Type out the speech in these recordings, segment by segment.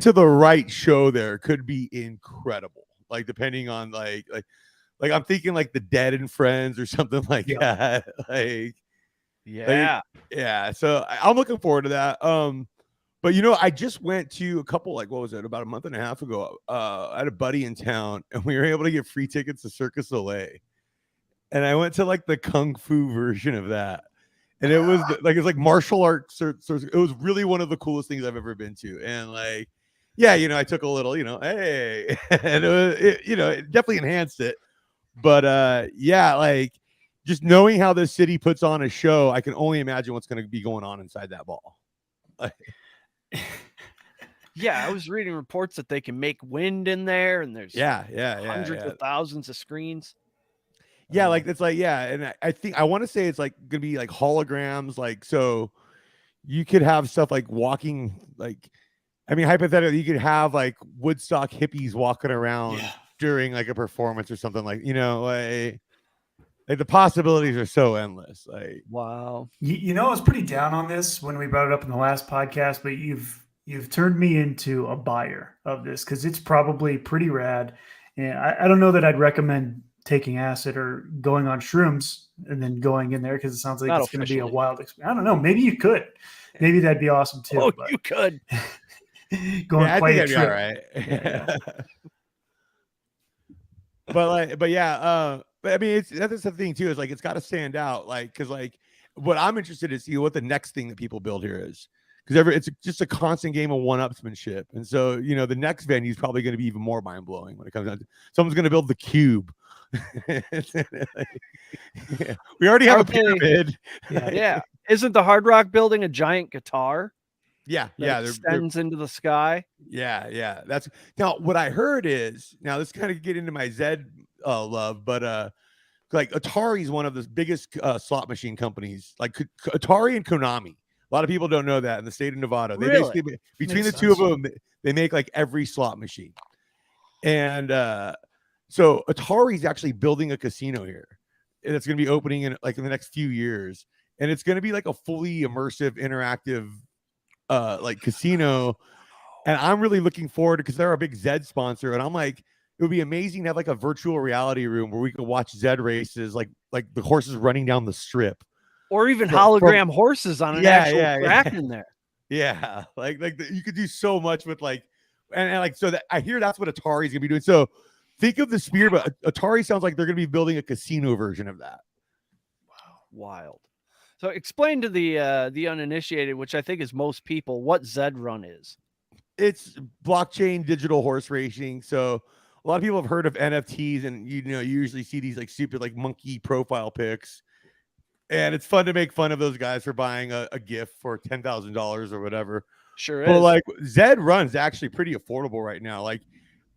to the right show there could be incredible. Like depending on like I'm thinking like the Dead and Friends or something like that. Yeah. Yeah. So I'm looking forward to that. But I just went to a couple, like, what was it, about a month and a half ago. I had a buddy in town, and we were able to get free tickets to Circus Soleil. And I went to like the kung fu version of that. And it was like, it's like martial arts. It was really one of the coolest things I've ever been to. And like, yeah, I took a little, hey, and it definitely enhanced it. But yeah, like just knowing how this city puts on a show, I can only imagine what's going to be going on inside that ball. Yeah, I was reading reports that they can make wind in there, and there's hundreds of thousands of screens. Yeah, like it's like, yeah, and I think I want to say it's like gonna be like holograms, like so you could have stuff like walking, like I mean hypothetically you could have like Woodstock hippies walking around during like a performance or something, like like the possibilities are so endless. Like wow. I was pretty down on this when we brought it up in the last podcast, but you've turned me into a buyer of this because it's probably pretty rad. And I don't know that I'd recommend taking acid or going on shrooms and then going in there because it sounds like it's going to be a wild experience. I don't know. Maybe you could. Maybe that'd be awesome too. Oh, you could. Going I quite think a that'd trip. be all right. but I mean, that's the thing too, is like it's got to stand out, like because like what I'm interested in see what the next thing that people build here is, because it's just a constant game of one-upsmanship, and so the next venue is probably going to be even more mind-blowing when it comes down to someone's going to build the Cube. We already have a pyramid. Yeah. Isn't the Hard Rock building a giant guitar? Yeah, extends into the sky. Yeah. That's now what I heard is, now this kind of get into my Zed love, but like Atari is one of the biggest slot machine companies, like Atari and Konami. A lot of people don't know that in the state of Nevada. They basically, between the two of them, they make like every slot machine. And so Atari's actually building a casino here. And it's going to be opening in like in the next few years. And it's going to be like a fully immersive, interactive like casino. And I'm really looking forward to, because they're a big Zed sponsor. And I'm like, it would be amazing to have like a virtual reality room where we could watch Zed races, like the horses running down the strip. Or even hologram horses on an actual track in there. Yeah, you could do so much with like, and like so that I hear that's what Atari's gonna be doing. So think of the Sphere, but Atari sounds like they're gonna be building a casino version of that. Wow, wild. So explain to the uninitiated, which I think is most people, what Zed Run is. It's blockchain digital horse racing. So a lot of people have heard of NFTs, and you usually see these like stupid like monkey profile pics. And it's fun to make fun of those guys for buying a gift for $10,000 or whatever. Sure is. But like Zed Run's actually pretty affordable right now. Like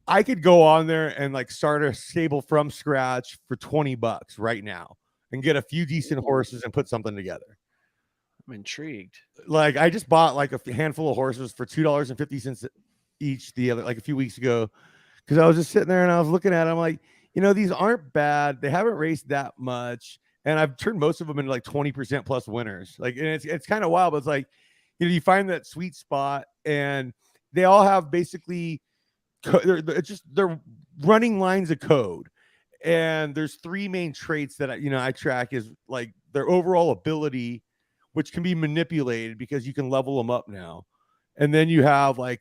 I could go on there and like start a stable from scratch for $20 right now and get a few decent horses and put something together. I'm intrigued. Like I just bought like a handful of horses for $2.50 each a few weeks ago, because I was just sitting there and I was looking at it. I'm like, these aren't bad. They haven't raced that much. And I've turned most of them into like 20% plus winners. Like, and it's kind of wild, but it's like, you find that sweet spot, and they all have basically, they're running lines of code. And there's three main traits that I track, is like their overall ability, which can be manipulated because you can level them up now. And then you have like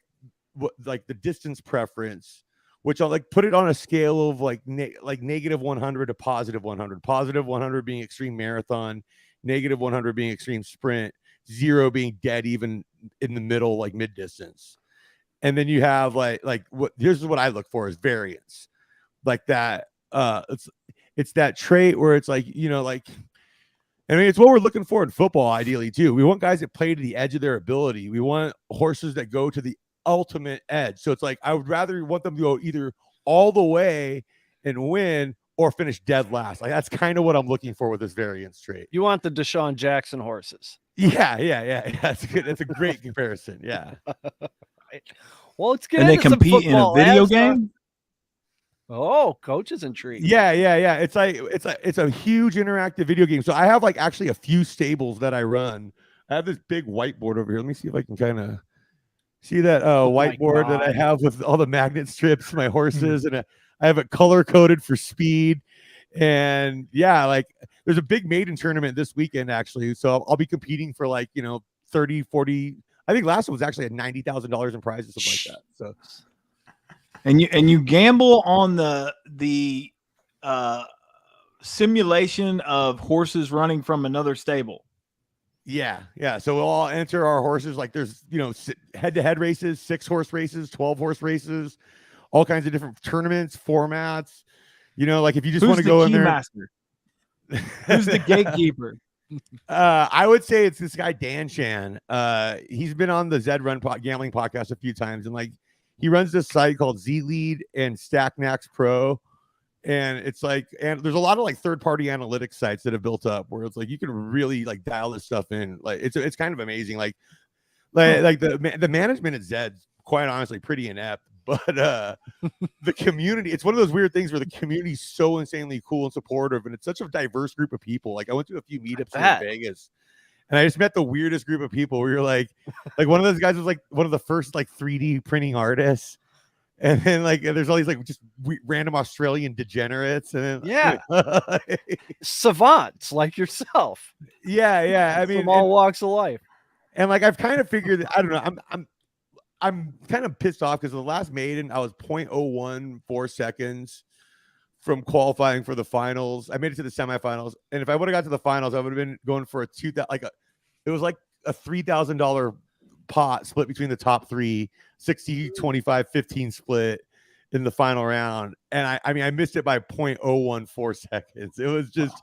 the distance preference, which I'll like put it on a scale of like negative 100 to positive 100. Positive 100 being extreme marathon, negative 100 being extreme sprint, 0 being dead even in the middle, like mid distance. And then you have like here's what I look for is variance, like that. It's that trait where it's like I mean, it's what we're looking for in football, ideally too. We want guys that play to the edge of their ability. We want horses that go to the ultimate edge. So it's like I would rather want them to go either all the way and win or finish dead last. Like that's kind of what I'm looking for with this variance trait. You want the Deshaun Jackson horses. Yeah. That's good. That's a great comparison. Yeah. Right. Well, let's get and into they compete in a video game. Oh, coach is intrigued. Yeah. It's a huge interactive video game. So I have like actually a few stables that I run. I have this big whiteboard over here. Let me see if I can kind of See that Oh my whiteboard that I God. have with all the magnet strips, my horses, and I have it color coded for speed. And yeah, like there's a big maiden tournament this weekend actually. So I'll be competing for like, 30, 40. I think last one was actually at $90,000 in prizes, something like that. So And you gamble on the simulation of horses running from another stable. yeah. So we'll all enter our horses. Like there's, head-to-head races, 6-horse races, 12-horse races, all kinds of different tournaments, formats. Like if you just want to go in there. Master? Who's the gatekeeper? I would say it's this guy Dan Shan. He's been on the Zed Run gambling podcast a few times, and like he runs this site called Z Lead and StackNax Pro, and it's like, and there's a lot of like third-party analytics sites that have built up where it's like you can really like dial this stuff in. Like it's kind of amazing. Like the management at Zed's quite honestly pretty inept. But the community, it's one of those weird things where the community is so insanely cool and supportive, and it's such a diverse group of people. Like I went to a few meetups here in Vegas, and I just met the weirdest group of people where you're like one of those guys was like one of the first like 3D printing artists, and then like there's all these like just random Australian degenerates, and then, savants like yourself. Yeah. I mean, from all walks of life. And like I've kind of figured that, I don't know, I'm kind of pissed off because the last maiden I was 0.014 seconds from qualifying for the finals. I made it to the semifinals, and if I would have got to the finals, I would have been going for it was like a $3,000 pot split between the top three, 60, 25, 15 split in the final round, and I mean I missed it by 0.014 seconds. It was just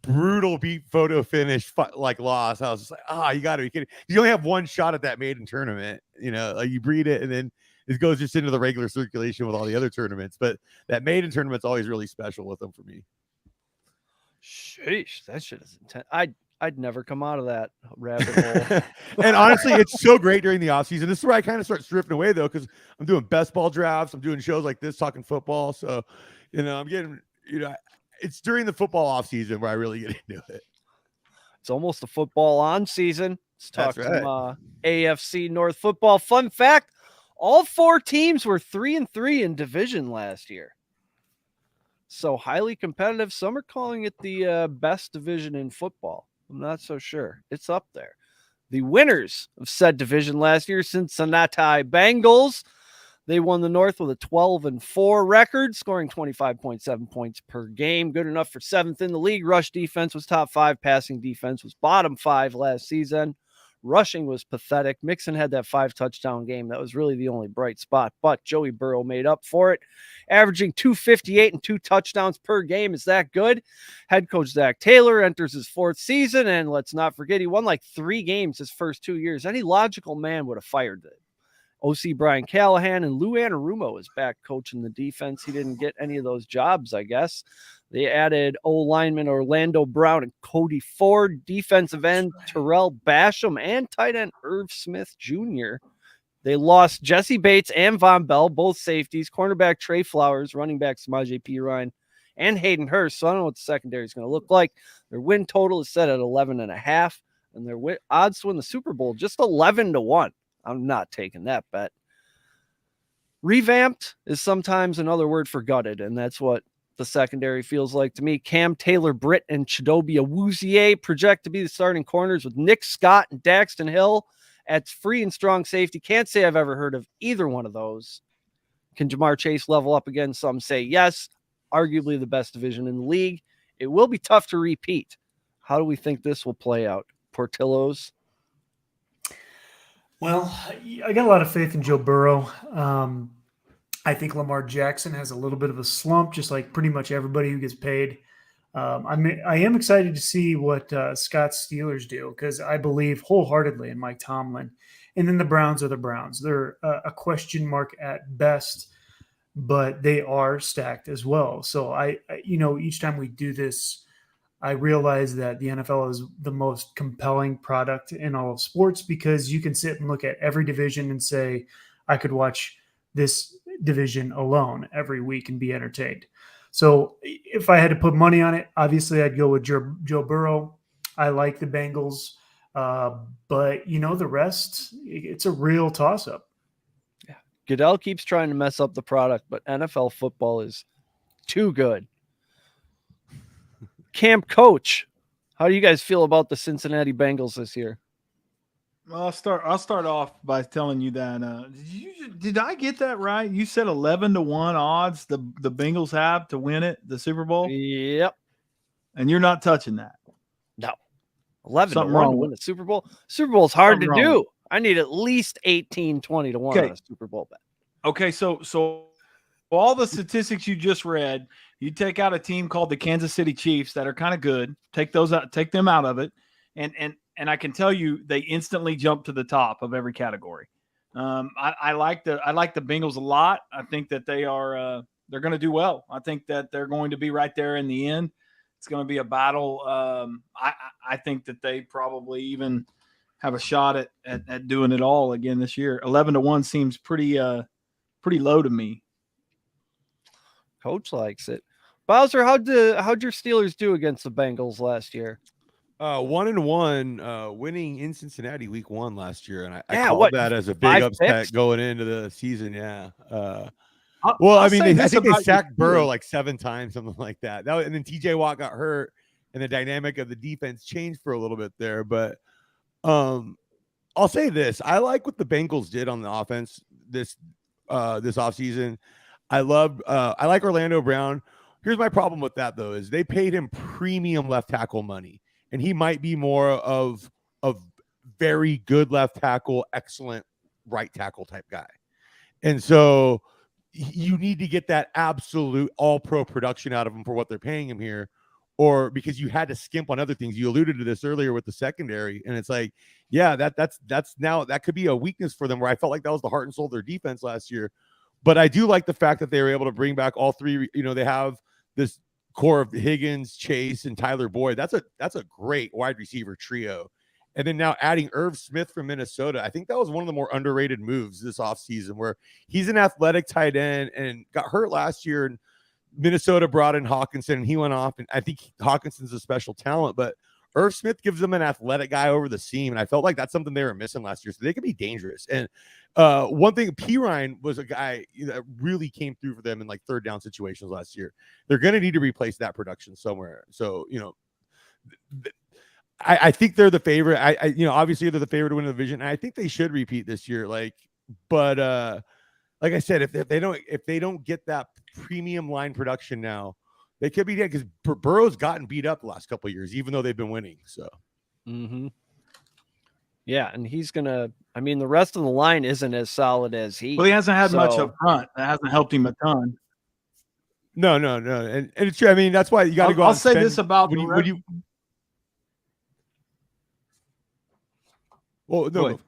brutal beat photo finish like loss. I was just like, you gotta be kidding. You only have one shot at that maiden tournament, like you breed it and then it goes just into the regular circulation with all the other tournaments, but that maiden tournament's always really special with them for me. Sheesh, that shit is intense. I'd never come out of that rabbit hole. And honestly, it's so great during the off season. This is where I kind of start drifting away though, because I'm doing best ball drafts, I'm doing shows like this talking football, so I'm getting it's during the football off season where I really get into it. It's almost the football on season. Let's talk That's right. some AFC North football. Fun fact, all 4 teams were 3-3 in division last year. So highly competitive. Some are calling it the best division in football. I'm not so sure. It's up there. The winners of said division last year, Cincinnati Bengals. They won the North with a 12-4 record, scoring 25.7 points per game. Good enough for 7th in the league. Rush defense was top 5. Passing defense was bottom 5 last season. Rushing was pathetic. Mixon had that 5-touchdown game. That was really the only bright spot, but Joey Burrow made up for it, averaging 258 and 2 touchdowns per game. Is that good? Head coach Zach Taylor enters his 4th season, and let's not forget he won like 3 games his first 2 years. Any logical man would have fired it. OC Brian Callahan and Lou Anarumo is back coaching the defense. He didn't get any of those jobs, I guess. They added O-lineman Orlando Brown and Cody Ford, defensive end Terrell Basham, and tight end Irv Smith Jr. They lost Jesse Bates and Von Bell, both safeties, cornerback Trey Flowers, running back Samaje Perine, and Hayden Hurst. So I don't know what the secondary is going to look like. Their win total is set at 11.5, and their odds to win the Super Bowl just 11-1. I'm not taking that bet. Revamped is sometimes another word for gutted, and that's what the secondary feels like to me. Cam Taylor-Britt and Chidobe Awuzie project to be the starting corners with Nick Scott and Daxton Hill at free and strong safety. Can't say I've ever heard of either one of those. Can Jamar Chase level up again? Some say yes. Arguably the best division in the league. It will be tough to repeat. How do we think this will play out? Portillo's? Well, I got a lot of faith in Joe Burrow. I think Lamar Jackson has a little bit of a slump, just like pretty much everybody who gets paid. I am excited to see what Scott's Steelers do, because I believe wholeheartedly in Mike Tomlin. And then the Browns are the Browns. They're a question mark at best, but they are stacked as well. So each time we do this, I realize that the NFL is the most compelling product in all of sports, because you can sit and look at every division and say, I could watch this division alone every week and be entertained. So if I had to put money on it, obviously I'd go with Joe Burrow. I like the Bengals. But the rest, it's a real toss-up. Goodell keeps trying to mess up the product, but NFL football is too good. Camp coach, how do you guys feel about the Cincinnati Bengals this year? Well, I'll start off by telling you that did I get that right? You said 11-1 odds the Bengals have to win it, the Super Bowl, Yep. and you're not touching that. No. 11 Something to 1 wrong to with win the Super Bowl. Super Bowl's hard to Something wrong do. I need at least 18, 20 to 1 Okay. on a Super Bowl bet. Okay, so all the statistics you just read, you take out a team called the Kansas City Chiefs that are kind of good. Take them out of it, and I can tell you they instantly jump to the top of every category. I like the Bengals a lot. I think that they're going to do well. I think that they're going to be right there in the end. It's going to be a battle. I think that they probably even have a shot at doing it all again this year. 11-1 seems pretty low to me. Coach likes it. Bowser, how'd your Steelers do against the Bengals last year? 1-1, winning in Cincinnati week 1 last year, and I Yeah, called what, that as a big 5 upset picks? going into the season. Yeah. I'll I say think this they about sacked your Burrow Steelers. like 7 times, something like that. And then TJ Watt got hurt, and the dynamic of the defense changed for a little bit there. But I'll say this: I like what the Bengals did on the offense this offseason. I like Orlando Brown. Here's my problem with that though: is they paid him premium left tackle money, and he might be more of very good left tackle, excellent right tackle type guy. And so you need to get that absolute all pro production out of him for what they're paying him here, or because you had to skimp on other things. You alluded to this earlier with the secondary, and it's like, yeah, that's now that could be a weakness for them, where I felt like that was the heart and soul of their defense last year. But I do like the fact that they were able to bring back all three. They have this core of Higgins, Chase, and Tyler Boyd. That's a great wide receiver trio. And then now adding Irv Smith from Minnesota, I think that was one of the more underrated moves this offseason, where he's an athletic tight end and got hurt last year. And Minnesota brought in Hawkinson, and he went off. And I think Hawkinson's a special talent, but Irv Smith gives them an athletic guy over the seam. And I felt like that's something they were missing last year. So they could be dangerous. And one thing, P. Ryan was a guy that really came through for them in like third down situations last year. They're going to need to replace that production somewhere. So, I think they're the favorite. Obviously they're the favorite to win the division. And I think they should repeat this year. But like I said, if they don't get that premium line production now, they could be dead, because Burrow's gotten beat up the last couple of years, even though they've been winning. So, yeah, and he's gonna. I mean, the rest of the line isn't as solid as he. Well, he hasn't had much up front. That hasn't helped him a ton. No, and it's true. I mean, that's why you got to go. I'll say this about when you. Well, no.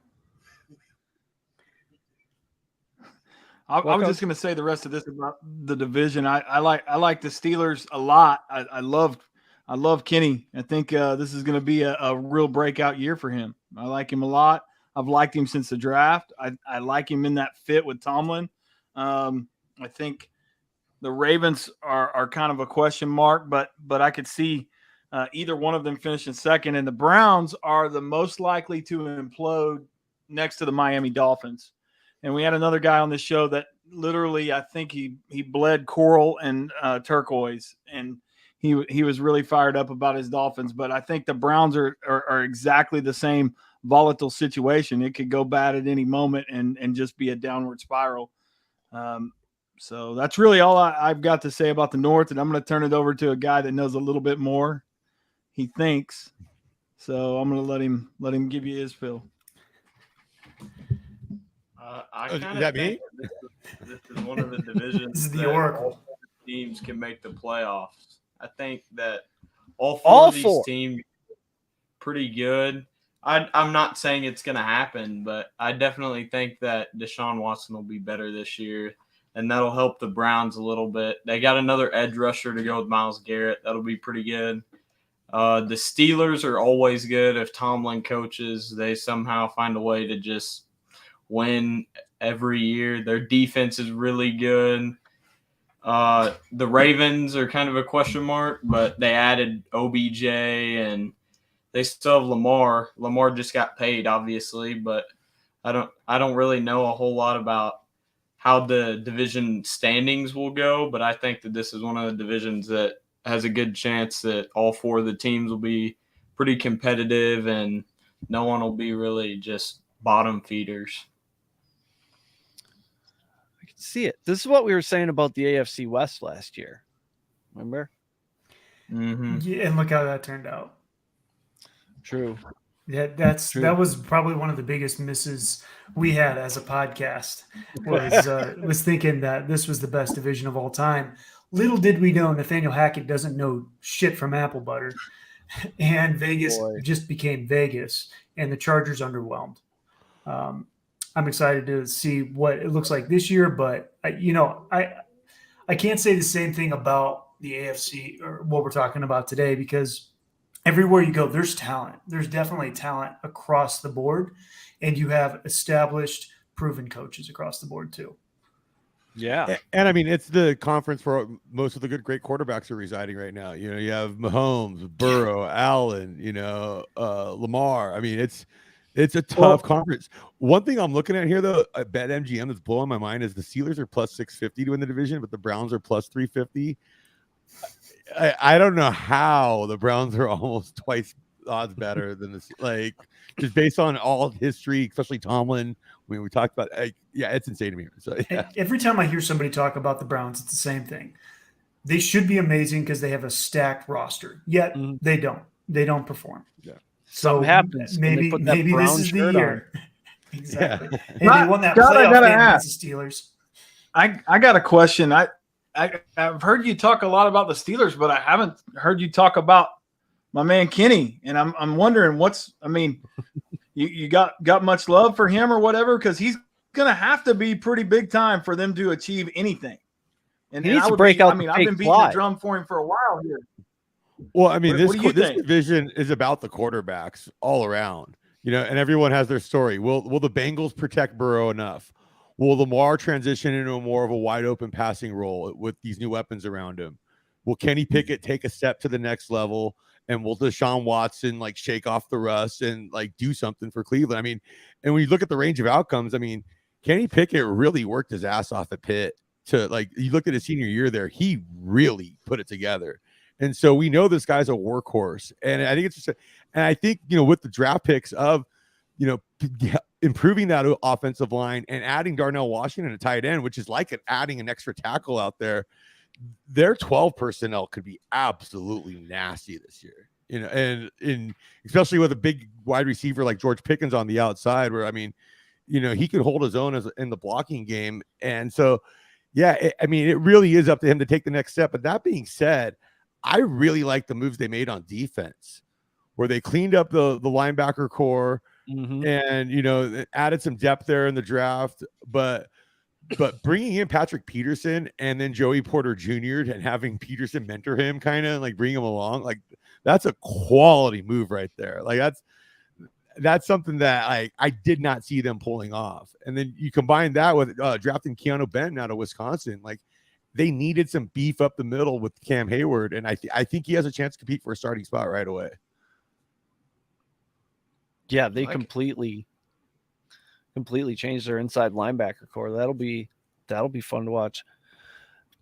I was just going to say the rest of this about the division. I like the Steelers a lot. I love Kenny. I think this is going to be a real breakout year for him. I like him a lot. I've liked him since the draft. I like him in that fit with Tomlin. I think the Ravens are kind of a question mark, but I could see either one of them finishing second. And the Browns are the most likely to implode next to the Miami Dolphins. And we had another guy on this show that literally, I think he bled coral and turquoise, and he was really fired up about his Dolphins. But I think the Browns are exactly the same volatile situation. It could go bad at any moment and just be a downward spiral. So that's really all I've got to say about the North, and I'm going to turn it over to a guy that knows a little bit more, he thinks. So I'm going to let him give you his fill. I Is kind that of think this is one of the divisions This is the that Oracle. all teams can make the playoffs. I think that all four of these teams are pretty good. I'm not saying it's going to happen, but I definitely think that Deshaun Watson will be better this year, and that'll help the Browns a little bit. They got another edge rusher to go with Myles Garrett. That'll be pretty good. The Steelers are always good. If Tomlin coaches, they somehow find a way to just win every year. Their defense is really good. The Ravens are kind of a question mark, but they added OBJ, and they still have Lamar. Lamar just got paid, obviously, but I don't really know a whole lot about how the division standings will go, but I think that this is one of the divisions that has a good chance that all four of the teams will be pretty competitive and no one will be really just bottom feeders. I can see it. This is what we were saying about the AFC West last year. Remember? Mm-hmm. Yeah, and look how that turned out. True. That was probably one of the biggest misses we had as a podcast was thinking that this was the best division of all time. Little did we know Nathaniel Hackett doesn't know shit from apple butter, and Vegas just became Vegas, and the Chargers underwhelmed. I'm excited to see what it looks like this year, but I can't say the same thing about the AFC or what we're talking about today because everywhere you go, there's talent. There's definitely talent across the board, and you have established, proven coaches across the board too. Yeah, and I mean it's the conference where most of the great quarterbacks are residing right now. You know, you have Mahomes, Burrow, Allen, Lamar. I mean, it's a tough conference. One thing I'm looking at here, though, at BetMGM that's blowing my mind is the Steelers are plus 650 to win the division, but the Browns are plus 350. I don't know how the Browns are almost twice odds better than this, like just based on all history, especially Tomlin. When we talked about, it's insane to me. So yeah. Every time I hear somebody talk about the Browns, it's the same thing. They should be amazing because they have a stacked roster. Yet they don't. They don't perform. Yeah. So happens. Maybe this is the year. Exactly. Yeah. Hey, they won that playoff game against the Steelers. I got a question. I've heard you talk a lot about the Steelers, but I haven't heard you talk about my man Kenny. And I'm wondering you got much love for him or whatever, because he's gonna have to be pretty big time for them to achieve anything. And he needs to break out. I've been beating the drum for him for a while here. Well, I mean, this think? division is about the quarterbacks all around, and everyone has their story. Will the Bengals protect Burrow enough? Will Lamar transition into more of a wide open passing role with these new weapons around him? Will Kenny Pickett take a step to the next level? And will Deshaun Watson shake off the rust and do something for Cleveland? I mean, and when you look at the range of outcomes, I mean, Kenny Pickett really worked his ass off at Pitt to you look at his senior year there, he really put it together. And so we know this guy's a workhorse. And I think it's just, and I think, with the draft picks of, improving that offensive line and adding Darnell Washington at tight end, which is adding an extra tackle out there, their 12 personnel could be absolutely nasty this year, and especially with a big wide receiver like George Pickens on the outside, where, I mean, he could hold his own in the blocking game. And so, it really is up to him to take the next step. But that being said, I really like the moves they made on defense, where they cleaned up the linebacker core and, added some depth there in the draft, but bringing in Patrick Peterson and then Joey Porter Jr. and having Peterson mentor him, kind of bring him along, that's a quality move right there. That's something that I did not see them pulling off. And then you combine that with drafting Keanu Benton out of Wisconsin. They needed some beef up the middle with Cam Hayward, and I think he has a chance to compete for a starting spot right away. Yeah, they completely changed their inside linebacker core. That'll be fun to watch.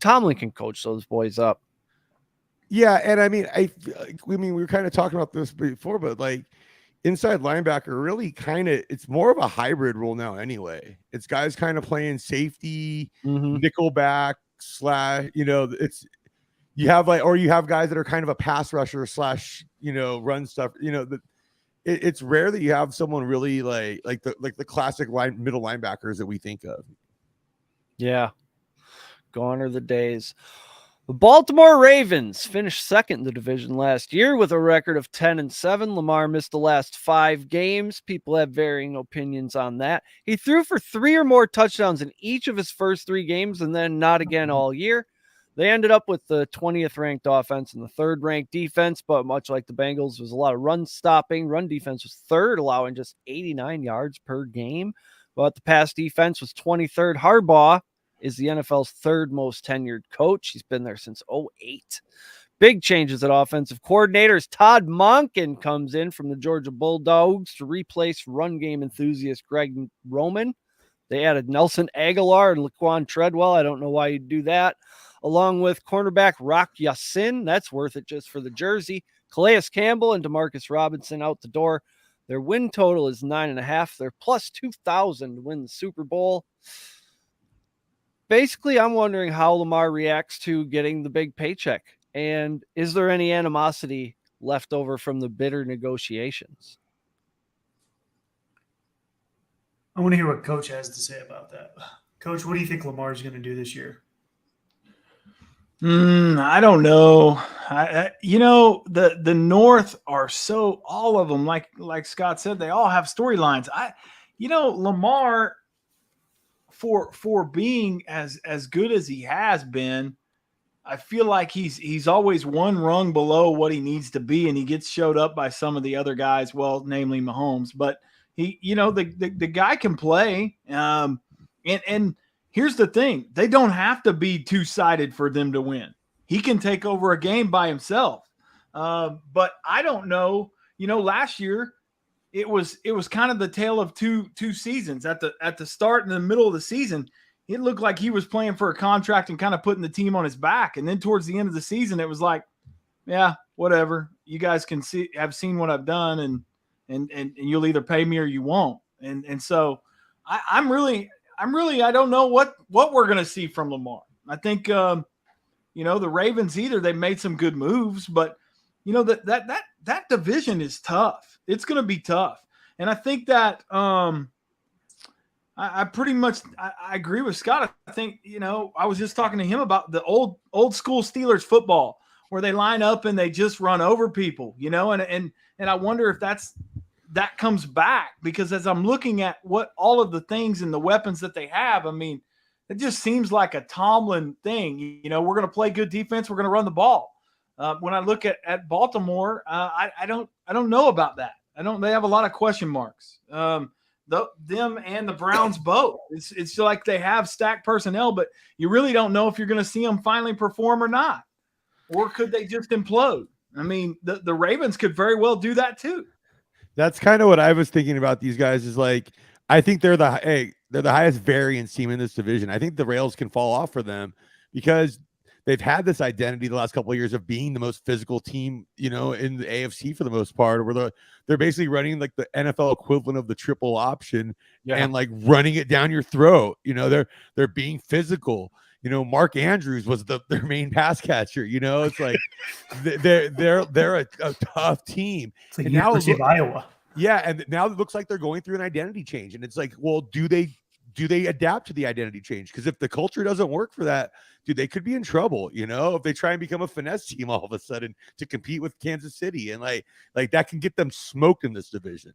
Tomlin can coach those boys up. Yeah, and I mean, we were kind of talking about this before, but inside linebacker really it's more of a hybrid role now anyway. It's guys kind of playing safety, nickelback / it's you have guys that are kind of a pass rusher / run stuff. It's rare that you have someone really like the classic middle linebackers that we think of. Yeah. Gone are the days. The Baltimore Ravens finished second in the division last year with a record of 10-7. Lamar missed the last 5 games. People have varying opinions on that. He threw for 3 or more touchdowns in each of his first 3 games and then not again all year. They ended up with the 20th ranked offense and the 3rd ranked defense, but much like the Bengals, there was a lot of run stopping. Run defense was 3rd, allowing just 89 yards per game. But the pass defense was 23rd. Harbaugh is the NFL's 3rd most tenured coach. He's been there since 2008. Big changes at offensive coordinators. Todd Monken comes in from the Georgia Bulldogs to replace run game enthusiast Greg Roman. They added Nelson Aguilar and Laquan Treadwell. I don't know why you'd do that. Along with cornerback Rock Yassin. That's worth it just for the jersey. Calais Campbell and Demarcus Robinson out the door. Their win total is 9.5. They're plus 2,000 to win the Super Bowl. Basically, I'm wondering how Lamar reacts to getting the big paycheck. And is there any animosity left over from the bitter negotiations? I want to hear what Coach has to say about that. Coach, what do you think Lamar's going to do this year? I don't know. The North are so, all of them, like Scott said, they all have storylines. Lamar, for being as good as he has been, I feel like he's always one rung below what he needs to be, and he gets showed up by some of the other guys, well, namely Mahomes. But he, the guy can play. And here's the thing: they don't have to be two-sided for them to win. He can take over a game by himself. But I don't know. Last year it was kind of the tale of two seasons. At the start and the middle of the season, it looked like he was playing for a contract and kind of putting the team on his back. And then towards the end of the season, it was like, yeah, whatever. You guys have seen what I've done, and you'll either pay me or you won't. And so I'm really, I don't know what we're going to see from Lamar. I think, the Ravens, either they made some good moves, but that division is tough. It's going to be tough. And I think that, I pretty much I agree with Scott. I think, I was just talking to him about the old school Steelers football where they line up and they just run over people, and I wonder if that comes back, because as I'm looking at what all of the things and the weapons that they have, I mean, it just seems like a Tomlin thing. We're going to play good defense. We're going to run the ball. When I look at Baltimore, I don't know about that. They have a lot of question marks. Them and the Browns both. It's like they have stacked personnel, but you really don't know if you're going to see them finally perform or not. Or could they just implode? I mean, the Ravens could very well do that too. That's kind of what I was thinking about these guys, is like, I think they're the highest variance team in this division. I think the rails can fall off for them because they've had this identity the last couple of years of being the most physical team, in the AFC for the most part, where they're basically running like the NFL equivalent of the triple option and like running it down your throat. They're being physical. Mark Andrews was their main pass catcher. It's like they're a tough team. It's like University of Iowa. Yeah, and now it looks like they're going through an identity change, and it's like, well, do they adapt to the identity change? Because if the culture doesn't work for that, dude, they could be in trouble. If they try and become a finesse team all of a sudden to compete with Kansas City, and like that can get them smoked in this division.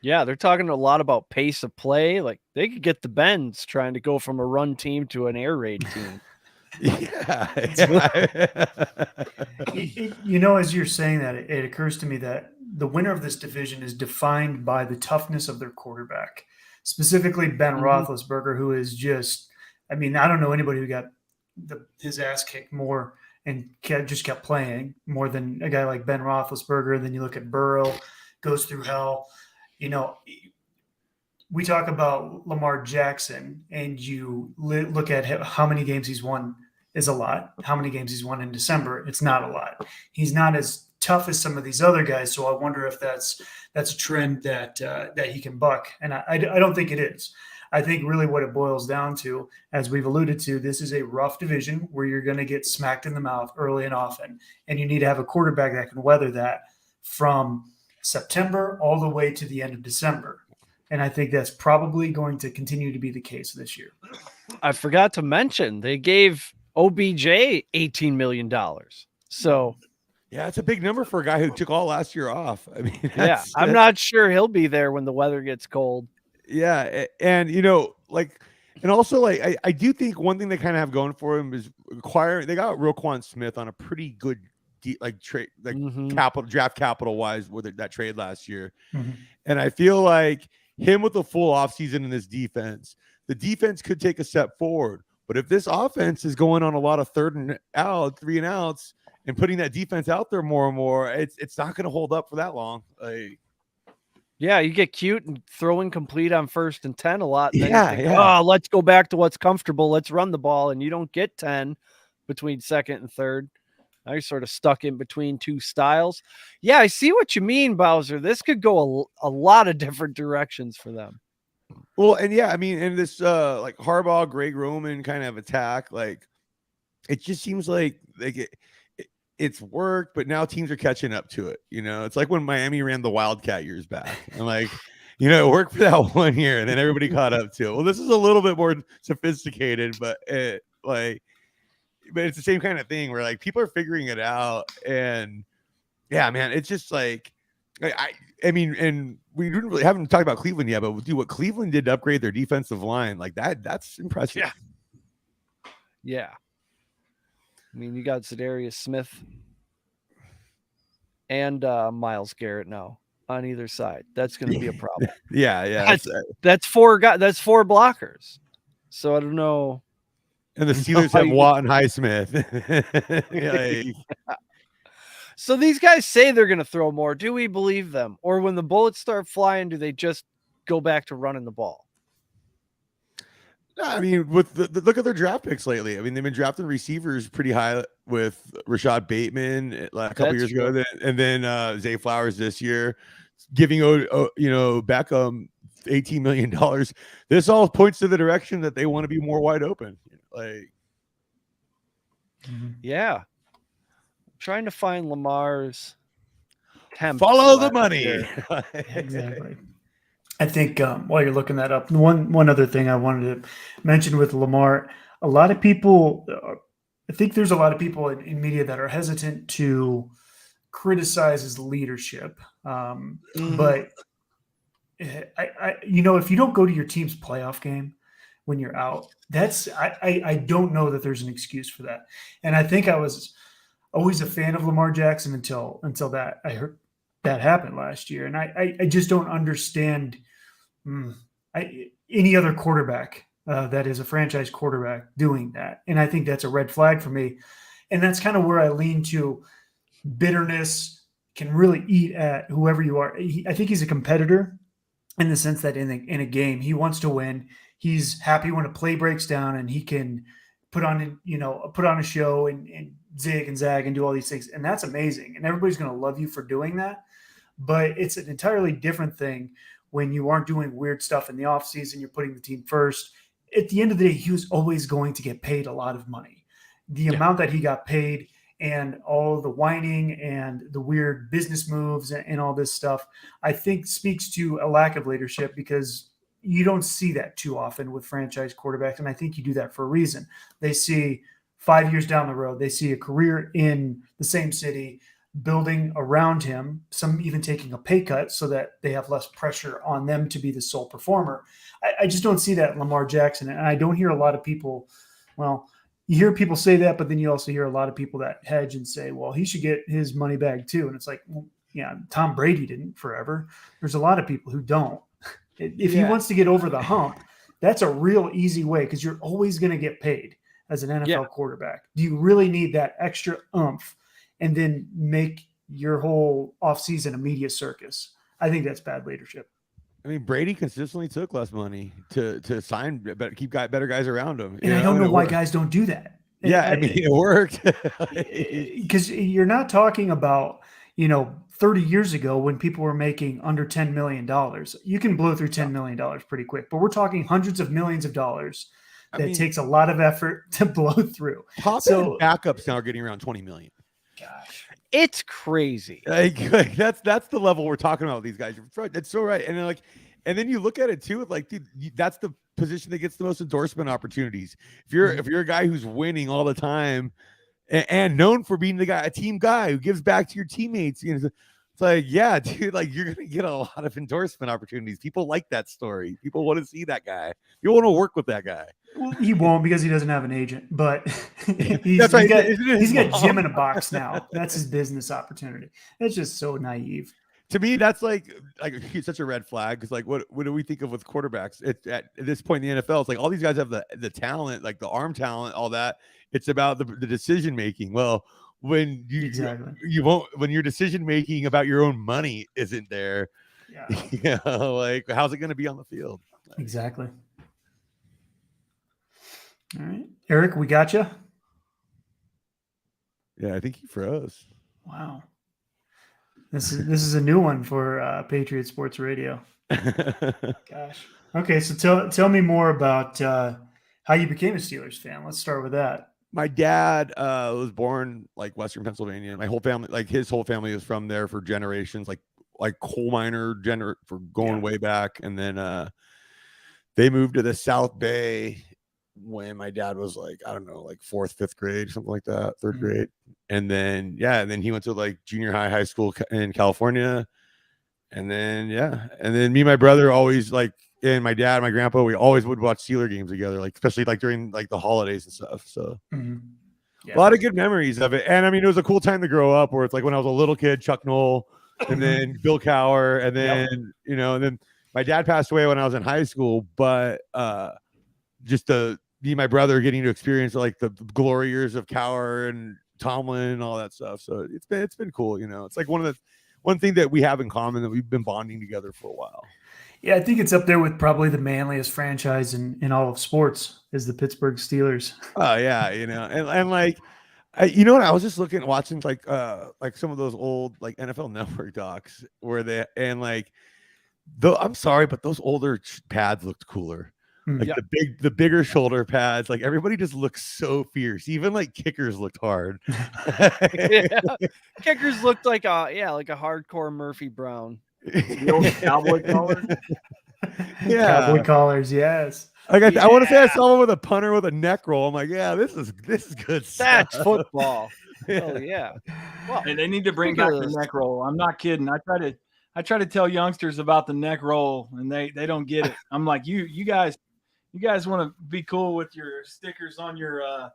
Yeah, they're talking a lot about pace of play. Like they could get the bends trying to go from a run team to an air raid team. Yeah. As you're saying that, it occurs to me that the winner of this division is defined by the toughness of their quarterback, specifically Ben Roethlisberger, who is just, I don't know anybody who got his ass kicked more and just kept playing more than a guy like Ben Roethlisberger. And then you look at Burrow, goes through hell. We talk about Lamar Jackson, and you look at how many games he's won is a lot. How many games he's won in December, it's not a lot. He's not as tough as some of these other guys, so I wonder if that's a trend that he can buck. And I don't think it is. I think really what it boils down to, as we've alluded to, this is a rough division where you're going to get smacked in the mouth early and often, and you need to have a quarterback that can weather that from September all the way to the end of December. And I think that's probably going to continue to be the case this year. I forgot to mention they gave OBJ $18 million. So yeah, it's a big number for a guy who took all last year off. I'm not sure he'll be there when the weather gets cold. Yeah. And, and also I do think one thing they kind of have going for him is they got Roquan Smith on a pretty good trade, draft capital wise with that trade last year. Mm-hmm. And I feel like him with a full offseason in this defense, the defense could take a step forward. But if this offense is going on a lot of 3 and outs, and putting that defense out there more and more, it's not going to hold up for that long. Yeah, you get cute and throw incomplete on 1st and 10 a lot. And then Yeah, you think, yeah. oh, let's go back to what's comfortable. Let's run the ball. And you don't get 10 between 2nd and 3rd. Now you're sort of stuck in between two styles. Yeah, I see what you mean, Bowser. This could go a lot of different directions for them. Well, and yeah, I mean, and this like Harbaugh, Greg Roman kind of attack, like it just seems like it's worked, but now teams are catching up to it. You know, it's like when Miami ran the Wildcat years back, and like, you know, it worked for that 1 year, and then everybody caught up to it. Well, this is a little bit more sophisticated, but but it's the same kind of thing where like people are figuring it out, and yeah, man, it's just like I mean, and we haven't talked about Cleveland yet, but dude, what Cleveland did to upgrade their defensive line, like that's impressive. Yeah. I mean, you got Zadarius Smith and Myles Garrett now on either side. That's going to be a problem. yeah. That's 4 guys. That's 4 blockers. So I don't know. And the Steelers have Watt and Highsmith. So these guys say they're going to throw more. Do we believe them? Or when the bullets start flying, do they just go back to running the ball? I mean, with the look at their draft picks lately. I mean, they've been drafting receivers pretty high with Rashad Bateman a couple years ago, and then Zay Flowers this year, giving Beckham $18 million. This all points to the direction that they want to be more wide open. Like, yeah, I'm trying to find Lamar's temp. Follow the money. Exactly. I think while you're looking that up, one other thing I wanted to mention with Lamar, a lot of people, I think there's a lot of people in media that are hesitant to criticize his leadership. But if you don't go to your team's playoff game when you're out, I don't know that there's an excuse for that. And I think I was always a fan of Lamar Jackson until that I heard that happened last year. And I just don't understand any other quarterback that is a franchise quarterback doing that. And I think that's a red flag for me. And that's kind of where I lean to. Bitterness can really eat at whoever you are. I think he's a competitor in the sense that in a game, he wants to win. He's happy when a play breaks down and he can put on a show and zig and zag and do all these things. And that's amazing. And everybody's going to love you for doing that. But it's an entirely different thing when you aren't doing weird stuff in the offseason, you're putting the team first. At the end of the day, he was always going to get paid a lot of money. The amount that he got paid and all the whining and the weird business moves and all this stuff, I think speaks to a lack of leadership, because you don't see that too often with franchise quarterbacks. And I think you do that for a reason. They see 5 years down the road, they see a career in the same city, building around him, some even taking a pay cut so that they have less pressure on them to be the sole performer. I just don't see that in Lamar Jackson. And I don't hear a lot of people, you hear people say that, but then you also hear a lot of people that hedge and say, well, he should get his money back too. And it's like, well, yeah, Tom Brady didn't forever. There's a lot of people who don't. If he wants to get over the hump, that's a real easy way, because you're always going to get paid as an NFL quarterback. Do you really need that extra oomph and then make your whole offseason a media circus? I think that's bad leadership. I mean, Brady consistently took less money to sign, but keep better guys around him. And I don't know why guys don't do that. Yeah, I mean, it worked. Because you're not talking about, 30 years ago when people were making under $10 million. You can blow through $10 million pretty quick, but we're talking hundreds of millions of dollars that takes a lot of effort to blow through. So backups now are getting around 20 million. Gosh. It's crazy. Like, that's the level we're talking about with these guys. That's so right. And then you look at it too, like, dude, that's the position that gets the most endorsement opportunities. If you're a guy who's winning all the time and known for being a team guy who gives back to your teammates, it's like, yeah, dude, like, you're gonna get a lot of endorsement opportunities. People like that story. People want to see that guy. You want to work with that guy. Well, he won't, because he doesn't have an agent, but he's got Jim in a box now. That's his business opportunity. It's just so naive. To me, that's like it's such a red flag, because like what do we think of with quarterbacks at this point in the NFL? It's like all these guys have the talent, like the arm talent, all that. It's about the decision making. Well, when Exactly. you won't, when your decision making about your own money isn't there. Yeah. Like how's it going to be on the field? Exactly. All right, Eric, we got you. Yeah, I think he froze. Wow. This is a new one for Patriot Sports Radio. Gosh. Okay, so tell me more about how you became a Steelers fan. Let's start with that. My dad was born like Western Pennsylvania. My whole family, like his whole family, is from there for generations, like coal miner for going way back. And then they moved to the South Bay when my dad was like, I don't know, like 4th, 5th grade, something like that, 3rd grade. And then and then he went to like junior high school in California. And then and then me and my brother always like, and my dad, my grandpa, we always would watch Steeler games together, like especially like during like the holidays and stuff. So a lot of good memories of it. And I mean, it was a cool time to grow up where it's like when I was a little kid, Chuck Noll, and then Bill Cowher, and then and then my dad passed away when I was in high school, but just me and my brother getting to experience like the glory years of Cowher and Tomlin and all that stuff. So it's been cool, It's like one thing that we have in common that we've been bonding together for a while. Yeah, I think it's up there with probably the manliest franchise in all of sports is the Pittsburgh Steelers. Oh yeah, and like, I was just watching like some of those old like NFL Network docs where I'm sorry, but those older pads looked cooler. Like the bigger shoulder pads, like everybody just looks so fierce. Even like kickers looked hard. Kickers looked like a hardcore Murphy Brown. The old cowboy collar. Cowboy collars, yes. Like I want to say I saw one with a punter with a neck roll. I'm like, yeah, this is good stuff. That's football. Oh yeah. Well, and they need to bring back the neck roll. I'm not kidding. I try to tell youngsters about the neck roll, and they don't get it. I'm like, you guys want to be cool with your stickers on your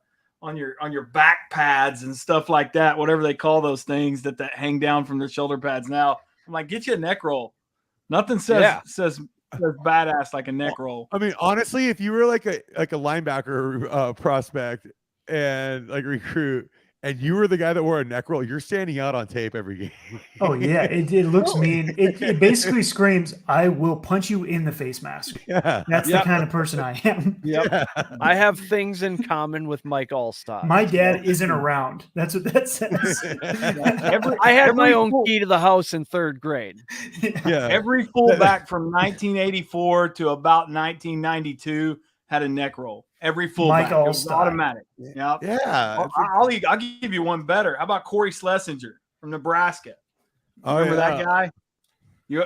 back pads and stuff like that, whatever they call those things that hang down from their shoulder pads. Now I'm like, get you a neck roll. Nothing says badass like a neck roll. I mean, honestly, if you were like a linebacker prospect and like recruit, and you were the guy that wore a neck roll, you're standing out on tape every game. Oh yeah, it looks mean. It basically screams, "I will punch you in the face mask." Yeah, that's the kind of person I am. Yeah. I have things in common with Mike Allstott. My dad isn't around. That's what that says. I had my own key to the house in 3rd grade. Yeah, every fullback from 1984 to about 1992 had a neck roll. Every fullback, it was automatic. Yeah. I'll give you one better. How about Corey Schlesinger from Nebraska? Remember that guy?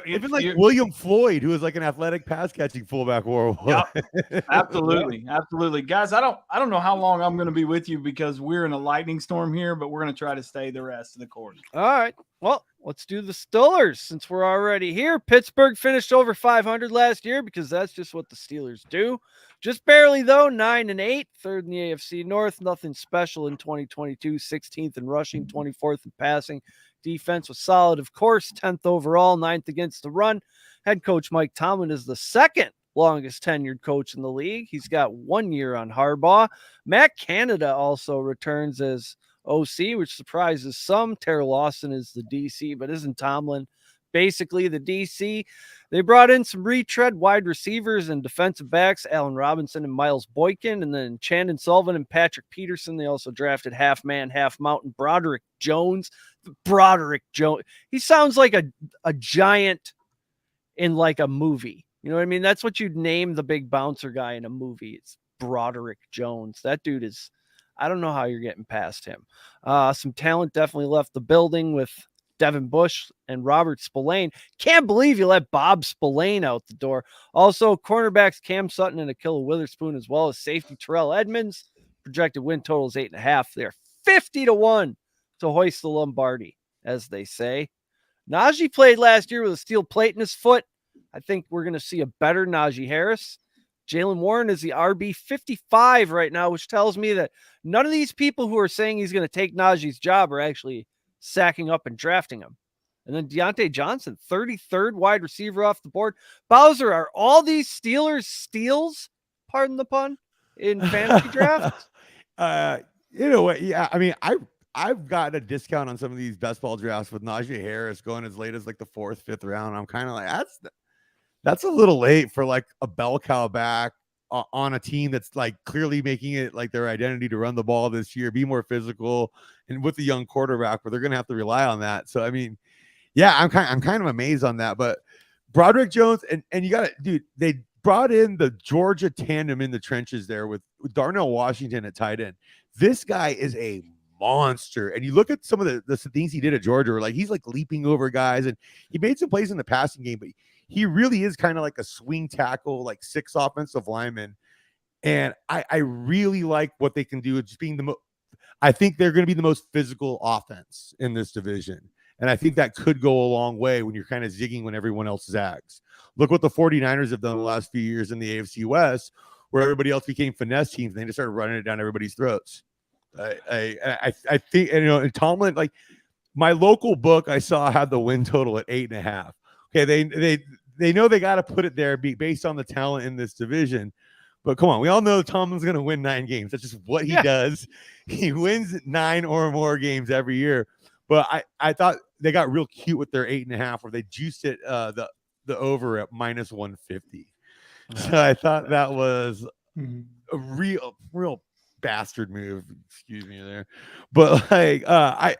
Even like William Floyd, who was like an athletic pass catching fullback, wore one. Yep. Absolutely, guys. I don't know how long I'm going to be with you because we're in a lightning storm here, but we're going to try to stay the rest of the quarter. All right. Well, let's do the Steelers since we're already here. Pittsburgh finished over 500 last year because that's just what the Steelers do. Just barely though, 9-8, 3rd in the AFC North. Nothing special in 2022. 16th in rushing, 24th in passing. Defense was solid, of course. 10th overall, 9th against the run. Head coach Mike Tomlin is the 2nd longest tenured coach in the league. He's got 1 year on Harbaugh. Matt Canada also returns as OC, which surprises some. Terrell Lawson is the DC, but isn't Tomlin basically the DC? They brought in some retread wide receivers and defensive backs, Allen Robinson and Miles Boykin, and then Chandon Sullivan and Patrick Peterson. They also drafted half man, half mountain Broderick Jones. He sounds like a giant in like a movie. You know what I mean? That's what you'd name the big bouncer guy in a movie. It's Broderick Jones. That dude is, I don't know how you're getting past him. Some talent definitely left the building with Devin Bush and Robert Spillane. Can't believe you let Bob Spillane out the door. Also, cornerbacks Cam Sutton and Akilla Witherspoon, as well as safety Terrell Edmonds. Projected win total is 8.5. They're 50-1 to hoist the Lombardi, as they say. Najee played last year with a steel plate in his foot. I think we're going to see a better Najee Harris. Jaylen Warren is the RB 55 right now, which tells me that none of these people who are saying he's going to take Najee's job are actually sacking up and drafting him. And then Deontay Johnson, 33rd wide receiver off the board. Bowser, are all these Steelers steals, pardon the pun, in fantasy drafts? You know what? Yeah, I mean, I I've gotten a discount on some of these best ball drafts with Najee Harris going as late as like the 4th, 5th round. I'm kind of like, that's a little late for like a bell cow back on a team that's like clearly making it like their identity to run the ball this year, be more physical, and with the young quarterback, where they're going to have to rely on that. So I mean, yeah, I'm kind of amazed on that. But Broderick Jones and you got to, dude, they brought in the Georgia tandem in the trenches there with Darnell Washington at tight end. This guy is a monster. And you look at some of the things he did at Georgia, where like he's like leaping over guys, and he made some plays in the passing game, but he really is kind of like a swing tackle, like 6 offensive lineman. And I really like what they can do with just being I think they're going to be the most physical offense in this division. And I think that could go a long way when you're kind of zigging when everyone else zags. Look what the 49ers have done the last few years in the AFC West, where everybody else became finesse teams, and they just started running it down everybody's throats. I think, and, you know, and Tomlin, like my local book I saw had the win total at 8.5. Okay, they know they got to put it there based on the talent in this division. But come on, we all know Tomlin's going to win 9 games. That's just what he does. He wins 9 or more games every year. But I thought they got real cute with their 8.5, where they juiced it the over at -150. So I thought that was a real bastard move. Excuse me there. But like I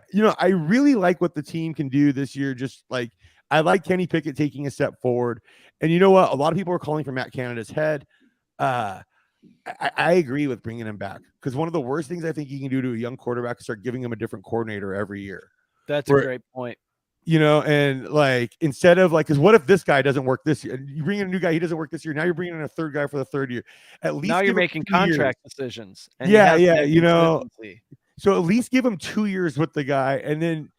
really like what the team can do this year. Just like I like Kenny Pickett taking a step forward. And you know what? A lot of people are calling for Matt Canada's head. I agree with bringing him back, because one of the worst things I think you can do to a young quarterback is start giving him a different coordinator every year. That's a great point. You know, and like instead of like, because what if this guy doesn't work this year? You bring in a new guy, he doesn't work this year. Now you're bringing in a third guy for the 3rd year. At least now you're making contract decisions. And yeah, you know. So at least give him 2 years with the guy, and then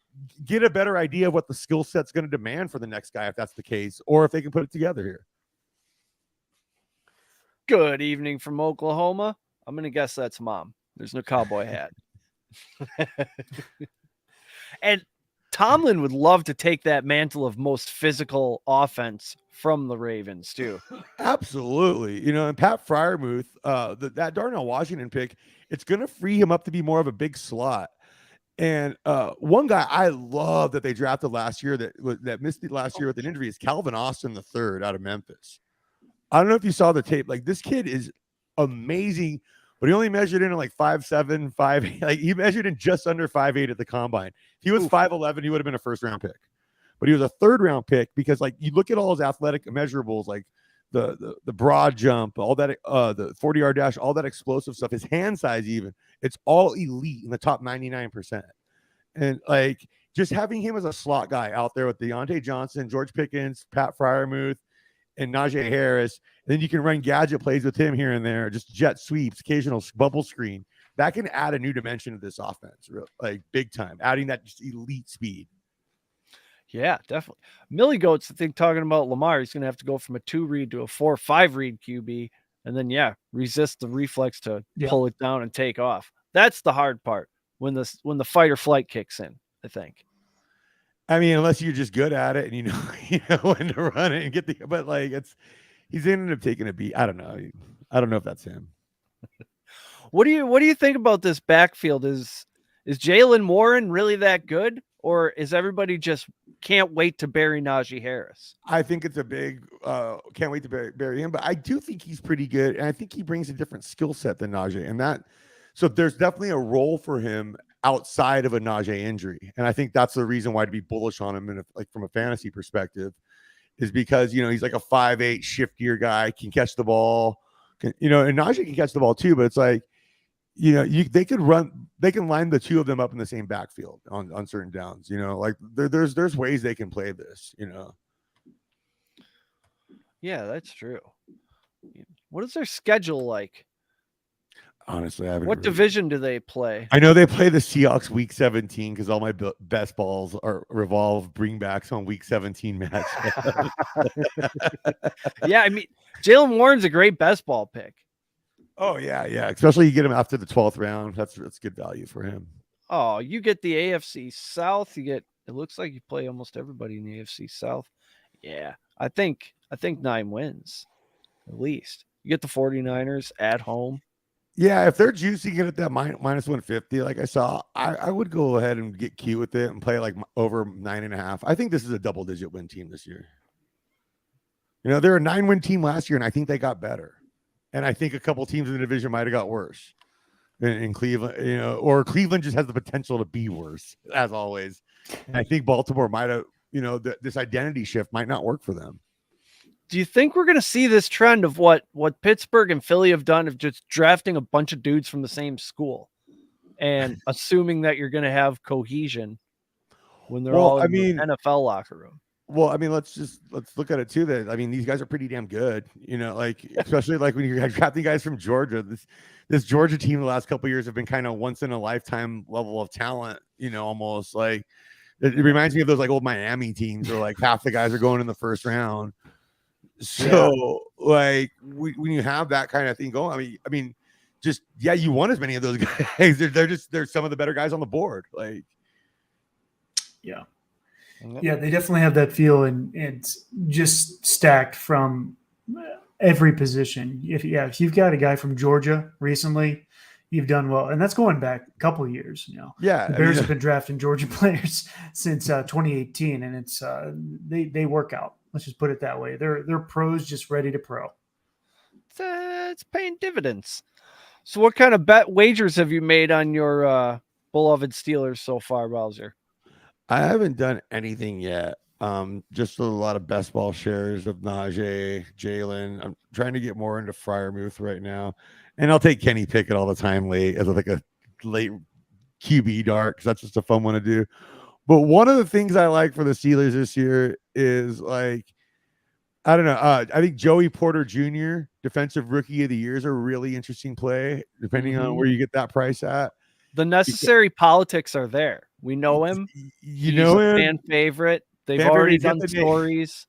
get a better idea of what the skill set's going to demand for the next guy, if that's the case, or if they can put it together here. Good evening from Oklahoma. I'm going to guess that's Mom. There's no cowboy hat. And Tomlin would love to take that mantle of most physical offense from the Ravens too. Absolutely. You know, and Pat Fryermuth, that Darnell Washington pick, it's going to free him up to be more of a big slot. And one guy I love that they drafted last year that missed it last year with an injury is Calvin Austin III out of Memphis. I don't know if you saw the tape. Like, this kid is amazing, but he only measured in at like 5'7", 5'8". Like, he measured in just under 5'8" at the combine. If he was 5'11", he would have been a 1st-round pick. But he was a 3rd-round pick because, like, you look at all his athletic measurables, like the broad jump, all that, the 40-yard dash, all that explosive stuff, his hand size even, it's all elite in the top 99%. And, like, just having him as a slot guy out there with Deontay Johnson, George Pickens, Pat Fryermuth, and Najee Harris, and then you can run gadget plays with him here and there, just jet sweeps, occasional bubble screen. That can add a new dimension to this offense, like big time, adding that just elite speed. Yeah, definitely. Millie Goat's, I think, talking about Lamar, he's going to have to go from a 2-read to a 4-5 read QB, and then resist the reflex to pull it down and take off. That's the hard part when the fight or flight kicks in, I think. I mean, unless you're just good at it and you know when to run it and get but like he's ended up taking a beat. I don't know. I don't know if that's him. What do you think about this backfield? Is Jaylen Warren really that good, or is everybody just can't wait to bury Najee Harris? I think it's a big can't wait to bury him, but I do think he's pretty good, and I think he brings a different skill set than Najee, and that so there's definitely a role for him outside of a Najee injury. And I think that's the reason why to be bullish on him, and like from a fantasy perspective, is because, you know, he's like a 5'8" shiftier guy, can catch the ball, and Najee can catch the ball too, but it's like, you know, they can line the two of them up in the same backfield on certain downs, you know, like there's ways they can play this, you know. Yeah, that's true. What is their schedule like? Honestly, I haven't. What division do they play? I know they play the Seahawks week 17 because all my best balls revolve bringbacks on week 17 match. Yeah, I mean, Jaylen Warren's a great best ball pick. Oh yeah, especially you get him after the 12th round. That's good value for him. Oh, you get the AFC South. It looks like you play almost everybody in the AFC South. Yeah, I think 9 wins at least. You get the 49ers at home. Yeah, if they're juicing it at that minus 150, like I saw, I would go ahead and get cute with it and play like over 9.5. I think this is a double-digit win team this year. You know, they're a 9-win team last year, and I think they got better. And I think a couple teams in the division might have got worse in Cleveland, you know, or Cleveland just has the potential to be worse, as always. And I think Baltimore might have, you know, this identity shift might not work for them. Do you think we're going to see this trend of what Pittsburgh and Philly have done of just drafting a bunch of dudes from the same school and assuming that you're going to have cohesion when they're all in the NFL locker room? Well, I mean, let's look at it too. That I mean, these guys are pretty damn good, you know, like especially like when you're drafting guys from Georgia. This Georgia team the last couple of years have been kind of once in a lifetime level of talent, you know, almost like it reminds me of those like old Miami teams where like half the guys are going in the first round. So like when you have that kind of thing going, I mean, just you want as many of those guys. They're some of the better guys on the board. Like, yeah, they definitely have that feel, and it's just stacked from every position. If you've got a guy from Georgia recently, you've done well, and that's going back a couple of years. You know, the Bears have been drafting Georgia players since 2018, and it's they work out. Let's just put it that way. They're pros just ready to pro. It's paying dividends. So what kind of bet wagers have you made on your beloved Steelers so far, Bowser? I haven't done anything yet. Just a lot of best ball shares of Najee, Jalen. I'm trying to get more into Freiermuth right now. And I'll take Kenny Pickett all the time late as like a late QB dart because that's just a fun one to do. But one of the things I like for the Steelers this year is like, I don't know. I think Joey Porter Jr., Defensive Rookie of the Year, is a really interesting play, depending on where you get that price at. The necessary politics are there. We know him. You know him. Fan favorite. They've already done stories.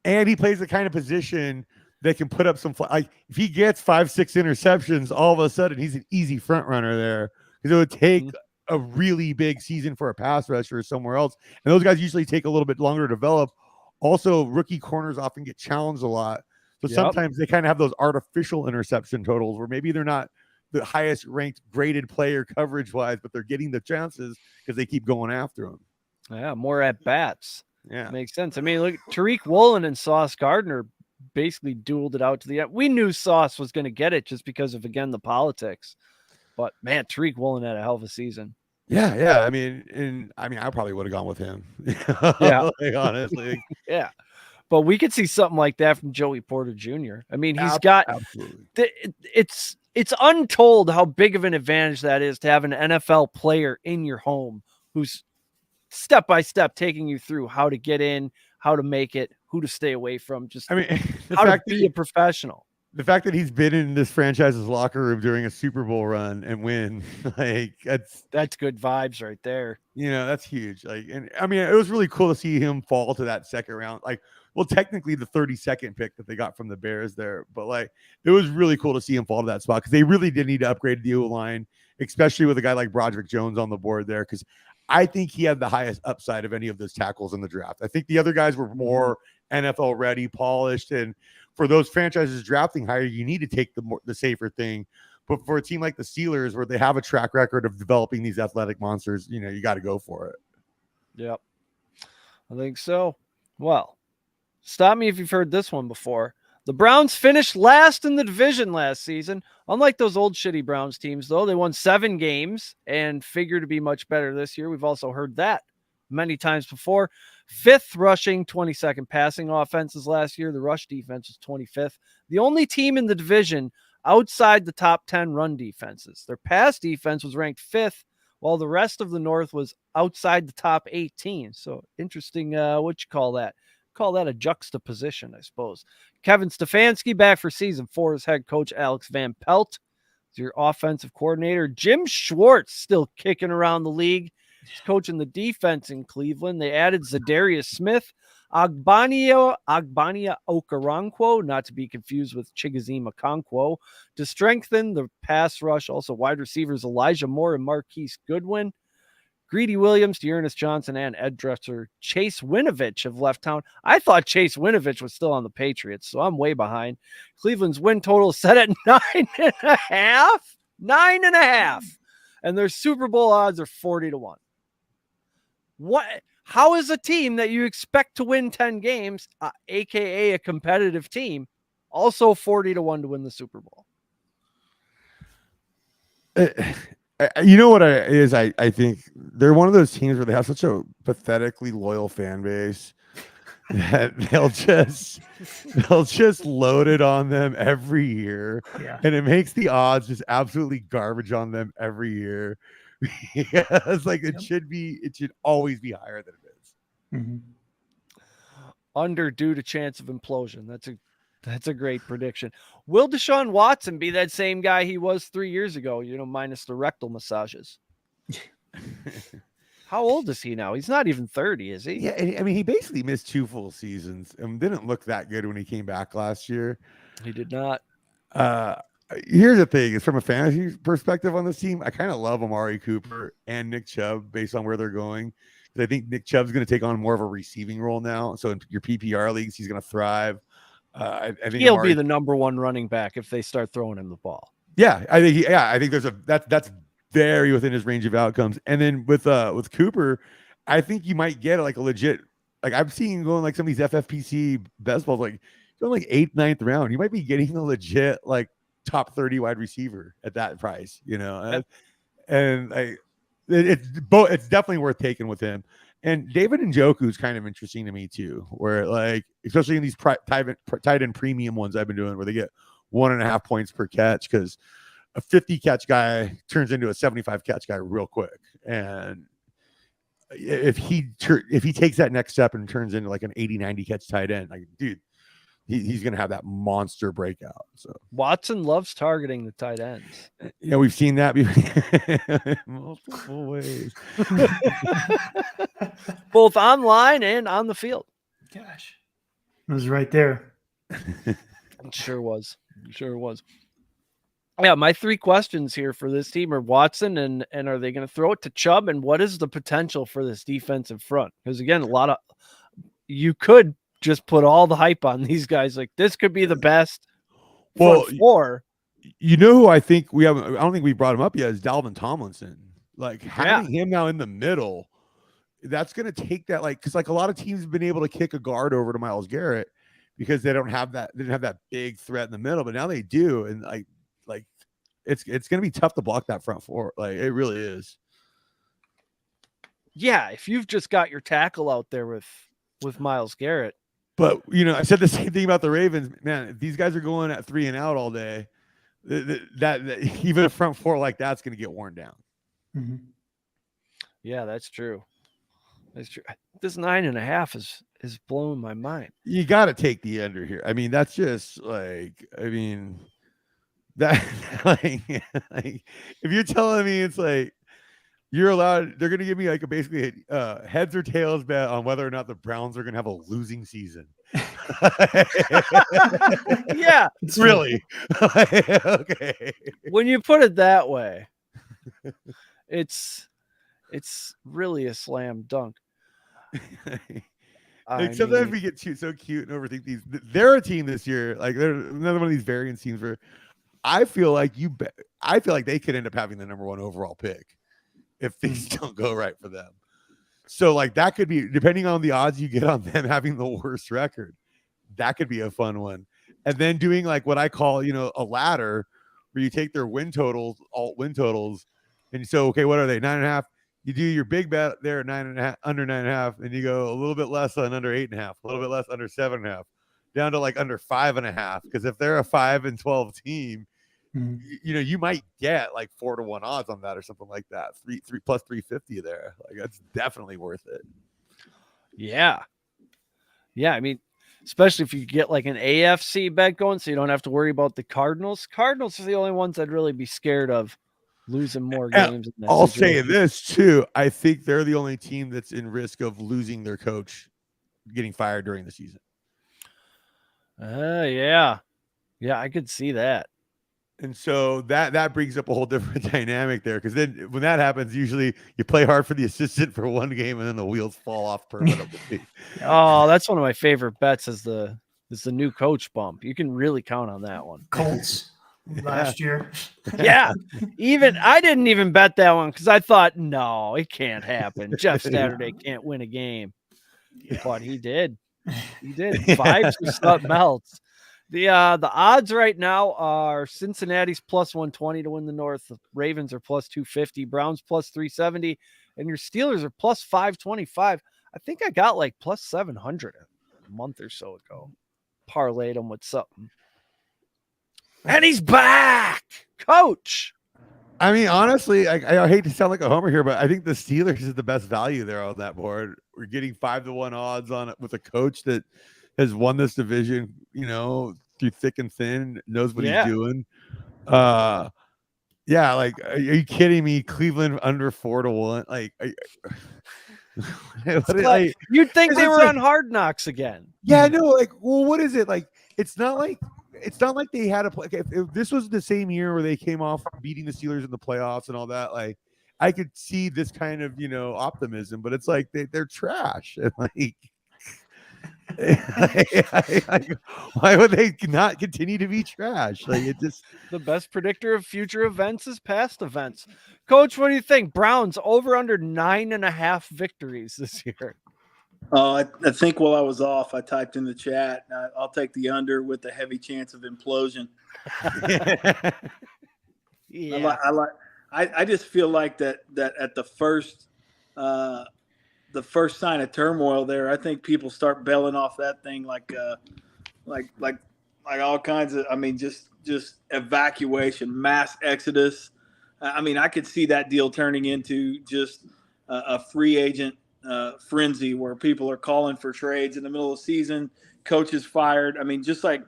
And he plays the kind of position that can put up some like if he gets 5-6 interceptions, all of a sudden he's an easy front runner there because it would take a really big season for a pass rusher somewhere else. And those guys usually take a little bit longer to develop. Also, rookie corners often get challenged a lot. So sometimes they kind of have those artificial interception totals where maybe they're not the highest ranked graded player coverage wise, but they're getting the chances because they keep going after them. Yeah, more at bats. Yeah, makes sense. I mean, look, Tariq Woolen and Sauce Gardner basically dueled it out to the end. We knew Sauce was going to get it just because of, again, the politics. But man, Tariq Woolen had a hell of a season. Yeah. I mean, I probably would have gone with him. Yeah, like, honestly. Yeah. But we could see something like that from Joey Porter Jr. I mean, he's absolutely. It's untold how big of an advantage that is to have an NFL player in your home who's step by step taking you through how to get in, how to make it, who to stay away from. Just how to be a professional. The fact that he's been in this franchise's locker room during a Super Bowl run and win, like that's good vibes right there. You know, that's huge. Like, and I mean, it was really cool to see him fall to that second round. Like, well, technically the 32nd pick that they got from the Bears there, but like, it was really cool to see him fall to that spot because they really did need to upgrade the O-line, especially with a guy like Broderick Jones on the board there. Because I think he had the highest upside of any of those tackles in the draft. I think the other guys were more NFL ready, polished, and for those franchises drafting higher, you need to take the safer thing. But for a team like the Steelers, where they have a track record of developing these athletic monsters, you know, you got to go for it. Yep. I think so. Well, stop me if you've heard this one before. The Browns finished last in the division last season. Unlike those old shitty Browns teams, though, they won 7 games and figure to be much better this year. We've also heard that many times before. 5th rushing, 22nd passing offenses last year. The rush defense was 25th. The only team in the division outside the top 10 run defenses. Their pass defense was ranked 5th, while the rest of the North was outside the top 18. So interesting, what you call that? Call that a juxtaposition, I suppose. Kevin Stefanski back for season 4 as head coach. Alex Van Pelt is your offensive coordinator. Jim Schwartz still kicking around the league. He's coaching the defense in Cleveland. They added Zadarius Smith, Agbania Okoronkwo, not to be confused with Chigoziem Okonkwo, to strengthen the pass rush. Also, wide receivers Elijah Moore and Marquise Goodwin. Greedy Williams, Dearness Johnson, and edge rusher Chase Winovich have left town. I thought Chase Winovich was still on the Patriots, so I'm way behind. Cleveland's win total is set at 9.5. 9.5. And their Super Bowl odds are 40-1. How is a team that you expect to win 10 games, aka a competitive team, also 40-1 to win the Super Bowl? You know what it is? I think they're one of those teams where they have such a pathetically loyal fan base that they'll just load it on them every year, and it makes the odds just absolutely garbage on them every year. It's like it should always be higher than it is. Mm-hmm. Under due to chance of implosion. That's a great prediction. Will Deshaun Watson be that same guy he was 3 years ago, minus the rectal massages? How old is he now? He's not even 30, is he? Yeah, I mean, he basically missed 2 full seasons and didn't look that good when he came back last year. He did not. Here's the thing: is from a fantasy perspective on this team, I kind of love Amari Cooper and Nick Chubb based on where they're going. Because I think Nick Chubb's going to take on more of a receiving role now. So in your PPR leagues, he's going to thrive. I think he'll be the number 1 running back if they start throwing him the ball. Yeah, I think there's that's very within his range of outcomes. And then with Cooper, I think you might get like a legit, like I've seen going like some of these FFPC best balls, like going like 8th, 9th round. You might be getting a legit like top 30 wide receiver at that price, and it's definitely worth taking with him. And David Njoku is kind of interesting to me too, where like, especially in these tight end premium ones I've been doing where they get 1.5 points per catch, because a 50 catch guy turns into a 75 catch guy real quick. And if he takes that next step and turns into like an 80-90 catch tight end, like, dude, he's going to have that monster breakout. So Watson loves targeting the tight ends. Yeah, we've seen that multiple ways. Both online and on the field. Gosh, it was right there. It sure was. Yeah, my 3 questions here for this team are Watson and are they going to throw it to Chubb, and what is the potential for this defensive front? Because again, you could just put all the hype on these guys. Like, this could be the best. Well, four. You know who I think we haven't? I don't think we brought him up yet. Is Dalvin Tomlinson? Like having him now in the middle, that's going to take that. Like, because like a lot of teams have been able to kick a guard over to Myles Garrett because they don't have that. They didn't have that big threat in the middle, but now they do, and like it's going to be tough to block that front four. Like it really is. Yeah, if you've just got your tackle out there with Myles Garrett. But I said the same thing about the Ravens. Man, if these guys are going at 3 and out all day, that even a front four like that's going to get worn down. Mm-hmm. Yeah, that's true. That's true. This 9.5 is blowing my mind. You got to take the under here. I mean, that's just like, that like if you're telling me it's like you're allowed, they're going to give me like basically a heads or tails bet on whether or not the Browns are going to have a losing season. Yeah, really. Okay. When you put it that way, it's really a slam dunk. Like sometimes we get so cute and overthink these. They're a team this year. Like they're another one of these variance teams where I feel like they could end up having the number 1 overall pick if things don't go right for them. So like that could be, depending on the odds you get on them having the worst record, that could be a fun one. And then doing like what I call, a ladder where you take their win totals, alt win totals. And so, okay, what are they? 9.5. You do your big bet there at 9.5, under 9.5, and you go a little bit less on under 8.5, a little bit less under 7.5, down to like under 5.5. Because if they're a 5-12 team, you might get like 4-1 odds on that or something like that. 3 plus 350 there. Like that's definitely worth it. Yeah. I mean, especially if you get like an AFC bet going, so you don't have to worry about the Cardinals. Cardinals are the only ones I'd really be scared of losing more games. I'll say this too. I think they're the only team that's in risk of losing their coach, getting fired during the season. Yeah, I could see that. And so that brings up a whole different dynamic there, because then when that happens, usually you play hard for the assistant for one game and then the wheels fall off permanently. Oh, that's one of my favorite bets is the new coach bump. You can really count on that one. Colts. last year. Yeah. Even I didn't even bet that one because I thought, no, it can't happen. Jeff Saturday can't win a game. But he did. He did. Vibes are something else. The odds right now are Cincinnati's plus 120 to win the North. The Ravens are plus 250. Browns plus 370. And your Steelers are plus 525. I think I got like plus 700 a month or so ago. Parlayed them with something. And he's back, coach. I mean, honestly, I hate to sound like a homer here, but I think the Steelers is the best value there on that board. We're getting 5-1 odds on it with a coach that has won this division, through thick and thin, knows what he's doing. Yeah, like, are you kidding me? Cleveland under 4-1. Like, you'd think they were on Hard Knocks again. Yeah, no, like, well, what is it? Like, it's not like they had a play. If this was the same year where they came off beating the Steelers in the playoffs and all that, like, I could see this kind of, optimism, but it's like they're trash. And why would they not continue to be trash? Like, it just the best predictor of future events is past events. Coach, what do you think? Browns over under 9.5 victories this year. I think while I was off, I typed in the chat. I'll take the under with a heavy chance of implosion. Yeah, I just feel like that at the first sign of turmoil there, I think people start bailing off that thing like all kinds of. I mean, just evacuation, mass exodus. I mean, I could see that deal turning into just a free agent frenzy where people are calling for trades in the middle of the season. Coaches fired. I mean, just like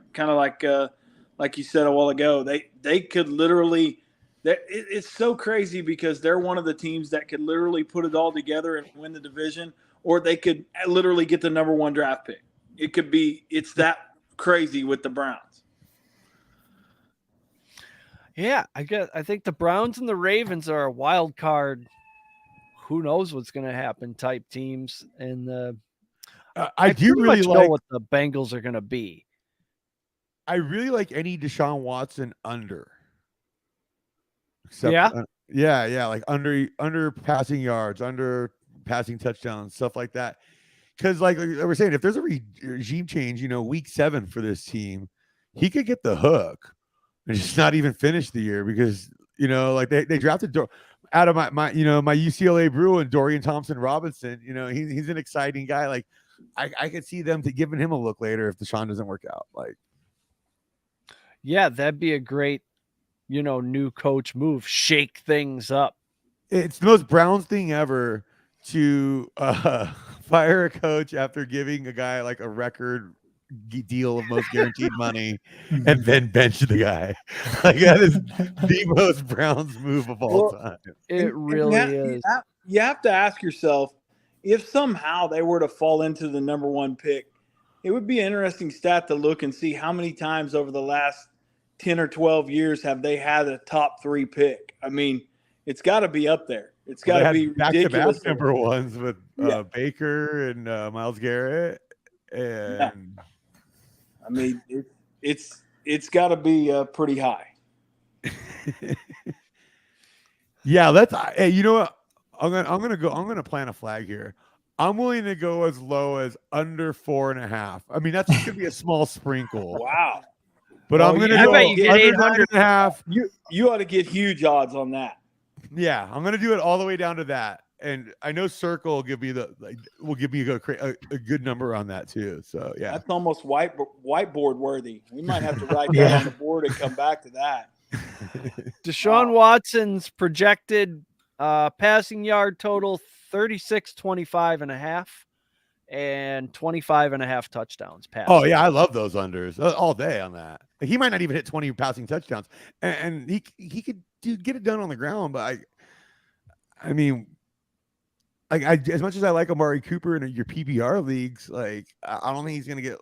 you said a while ago, they could literally. It's so crazy because they're one of the teams that could literally put it all together and win the division, or they could literally get the number 1 draft pick. It's that crazy with the Browns. Yeah, I think the Browns and the Ravens are a wild card. Who knows what's going to happen type teams. And I do really know what the Bengals are going to be. I really like any Deshaun Watson under. Yeah, like under passing yards, under passing touchdowns, stuff like that. Because, like we're saying, if there's a regime change, week 7 for this team, he could get the hook and just not even finish the year because like they drafted out of my UCLA Bruin, Dorian Thompson Robinson. He's an exciting guy. Like I could see them giving him a look later if Deshaun doesn't work out. Like, yeah, that'd be a great. New coach move, shake things up. It's the most Browns thing ever to fire a coach after giving a guy like a record deal of most guaranteed money and then bench the guy. Like, that is the most Browns move of all time. It really is. You have to ask yourself, if somehow they were to fall into the number 1 pick, it would be an interesting stat to look and see how many times over the last 10 or 12 years have they had a top 3 pick. I mean, it's got to be up there. It's got to be ridiculous. Back-to-back number 1s with Baker and Myles Garrett. And I mean, it's got to be pretty high. Yeah, hey, you know what? I'm gonna plant a flag here. I'm willing to go as low as under 4.5. I mean, that's gonna be a small sprinkle. Wow. But I'm going to go bet you get 800.5. You ought to get huge odds on that. Yeah, I'm going to do it all the way down to that. And I know Circle will give me a good number on that too. So, yeah. That's almost whiteboard worthy. We might have to write that on the board and come back to that. Deshaun Watson's projected passing yard total 36.25.5. And 25.5 touchdowns passed. Oh, yeah, I love those unders all day on that. He might not even hit 20 passing touchdowns, and he could get it done on the ground. But I mean, like as much as I like Amari Cooper in your PPR leagues, like I don't think he's gonna get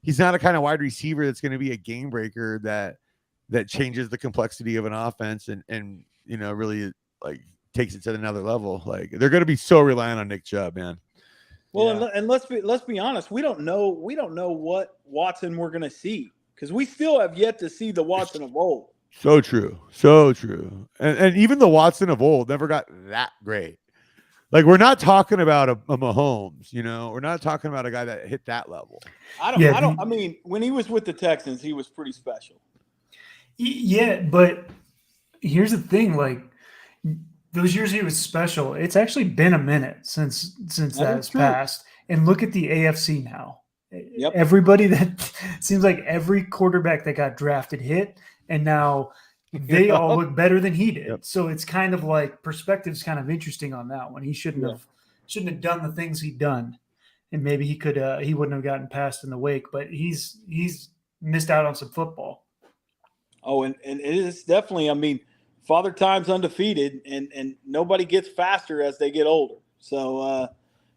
he's not a kind of wide receiver that's gonna be a game breaker that changes the complexity of an offense and really like takes it to another level. Like they're gonna be so reliant on Nick Chubb, man. Well, and let's be honest. We don't know what Watson we're going to see because we still have yet to see the Watson of old. So true. So true. And even the Watson of old never got that great. Like, we're not talking about a Mahomes, you know, we're not talking about a guy that hit that level. I mean, when he was with the Texans, he was pretty special. Yeah, but here's the thing, like those years he was special. It's actually been a minute since that has passed. And look at the AFC now. Yep. Everybody that seems like every quarterback that got drafted hit, and now they all look better than he did. Yep. So it's kind of like perspective's kind of interesting on that one. He shouldn't have done the things he'd done, and maybe he wouldn't have gotten passed in the wake. But he's missed out on some football. Oh, and it is definitely. I mean, Father Time's undefeated, and nobody gets faster as they get older. So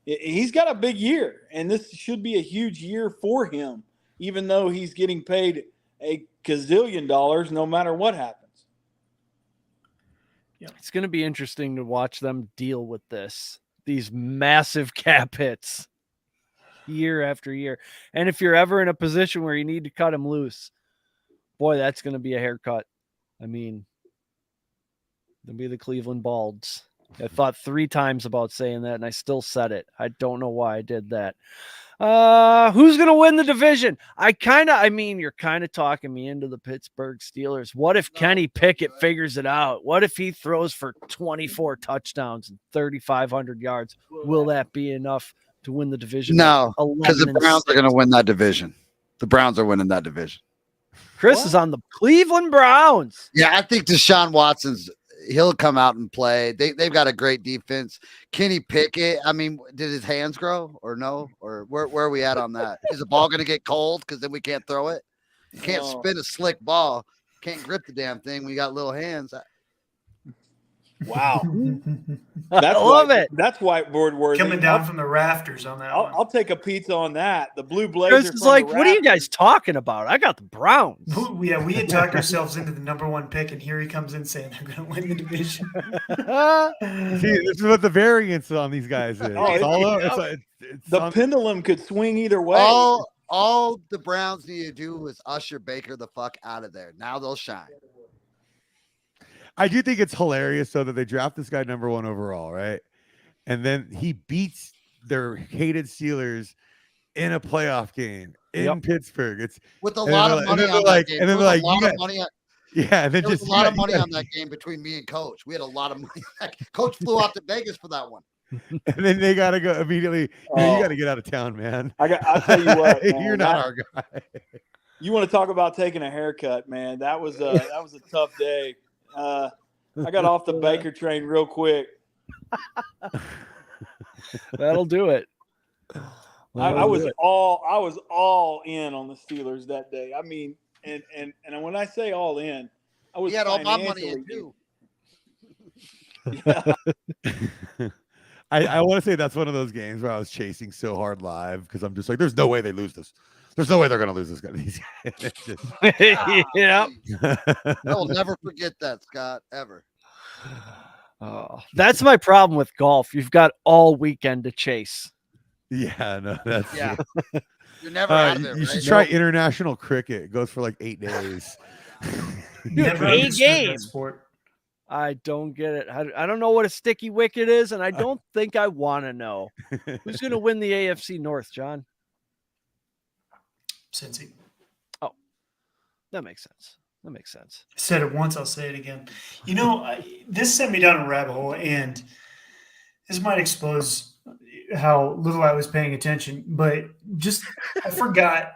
he's got a big year, and this should be a huge year for him, even though he's getting paid a gazillion dollars no matter what happens. Yeah. It's going to be interesting to watch them deal with these massive cap hits year after year. And if you're ever in a position where you need to cut him loose, boy, that's going to be a haircut. I mean, they'll be the Cleveland Balds. I thought 3 times about saying that, and I still said it. I don't know why I did that. Who's going to win the division? You're kind of talking me into the Pittsburgh Steelers. What if Kenny Pickett figures it out? What if he throws for 24 touchdowns and 3,500 yards? Will that be enough to win the division? No, because the Browns are going to win that division. The Browns are winning that division. Chris is on the Cleveland Browns. Yeah, I think Deshaun Watson's he'll come out and play. They've got a great defense. Kenny Pickett, I mean, did his hands grow or no? Or where are we at on that? Is the ball going to get cold because then we can't throw it? You can't spin a slick ball. Can't grip the damn thing when you got little hands. Wow. I love it. That's whiteboard worthy. Coming down from the rafters on that one. I'll take a pizza on that. The Blue Blazers. Chris is like, what are you guys talking about? I got the Browns. Yeah, we had talked ourselves into the number 1 pick, and here he comes in saying they're going to win the division. See, this is what the variance on these guys is. The pendulum could swing either way. All the Browns need to do is usher Baker the fuck out of there. Now they'll shine. I do think it's hilarious, though, that they draft this guy number 1 overall, right? And then he beats their hated Steelers in a playoff game in Pittsburgh. It's with a lot of money on that game. And then they're like, and then just a lot of money on that game between me and Coach. We had a lot of money. Coach flew out to Vegas for that one. And then they got to go immediately. You got to get out of town, man. I'll tell you what, man, you're not our guy. You want to talk about taking a haircut, man? That was a tough day. I got off the Baker train real quick. That'll do it. I was all in on the Steelers that day. I mean, and when I say all in, I was. He had all my money in too. Yeah. I want to say that's one of those games where I was chasing so hard live because I'm just like, there's no way they lose this. There's no way they're going to lose this guy. Yeah. I'll never forget that, Scott, ever. Oh, that's my problem with golf. You've got all weekend to chase. Yeah, no, that's You're never out of there. You should try international cricket. It goes for like 8 days. Never A game. that sport. I don't get it. I don't know what a sticky wicket is, and I don't think I want to know. Who's going to win the AFC North, John? Cincy. Oh, that makes sense. That makes sense. I said it once, I'll say it again. You know, this sent me down a rabbit hole, and this might expose how little I was paying attention, but I forgot,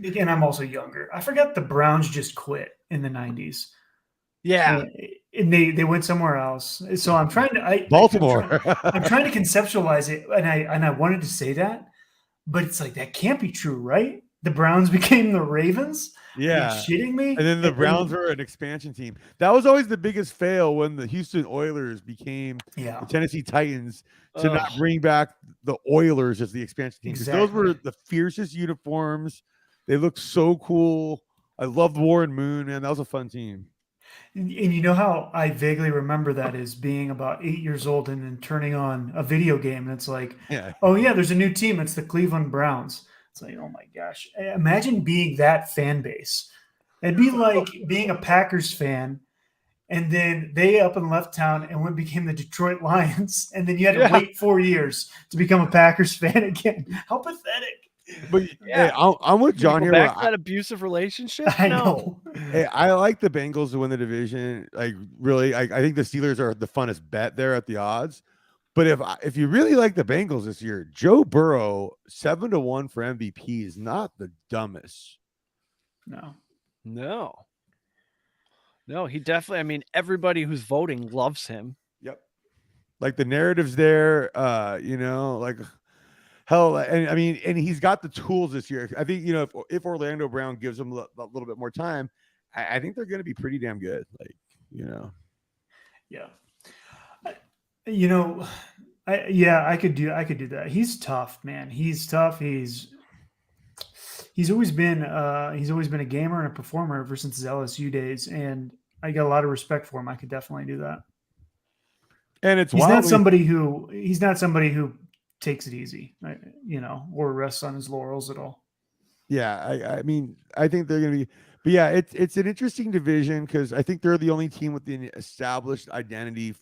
and I'm also younger, I forgot the Browns just quit in the 90s. Yeah. And they went somewhere else. So I'm trying to Baltimore. I'm trying to conceptualize it, and I wanted to say that, but it's like that can't be true, right? The Browns became the Ravens? Yeah. Are you shitting me? And then the Browns were an expansion team. That was always the biggest fail when the Houston Oilers became the Tennessee Titans to not bring back the Oilers as the expansion team. Because those were the fiercest uniforms. They looked so cool. I loved Warren Moon, man. That was a fun team. And you know how I vaguely remember that as being about 8 years old and then turning on a video game, and it's like, oh yeah, there's a new team. It's the Cleveland Browns. It's like, oh my gosh. Imagine being that fan base It'd be like being a Packers fan, and then they up and left town and became the Detroit Lions, and then you had to wait 4 years to become a Packers fan again. How pathetic! But hey, I'm with John here. Back to that abusive relationship. I know. Hey, I like the Bengals to win the division. Like, really, I think the Steelers are the funnest bet there at the odds. But if you really like the Bengals this year, Joe Burrow 7-1 for MVP is not the dumbest. No, he definitely. I mean, everybody who's voting loves him. Yep. Like the narrative's there. Like. Hell, and I mean, and he's got the tools this year. I think, if Orlando Brown gives him a little bit more time, I think they're going to be pretty damn good. Like, Yeah. I could do that. He's tough, man. He's tough. He's always been a gamer and a performer ever since his LSU days, and I got a lot of respect for him. I could definitely do that. And he's not somebody who takes it easy, or rests on his laurels at all. Yeah, I mean, I think they're going to be, but yeah, it's an interesting division because I think they're the only team with the established identity.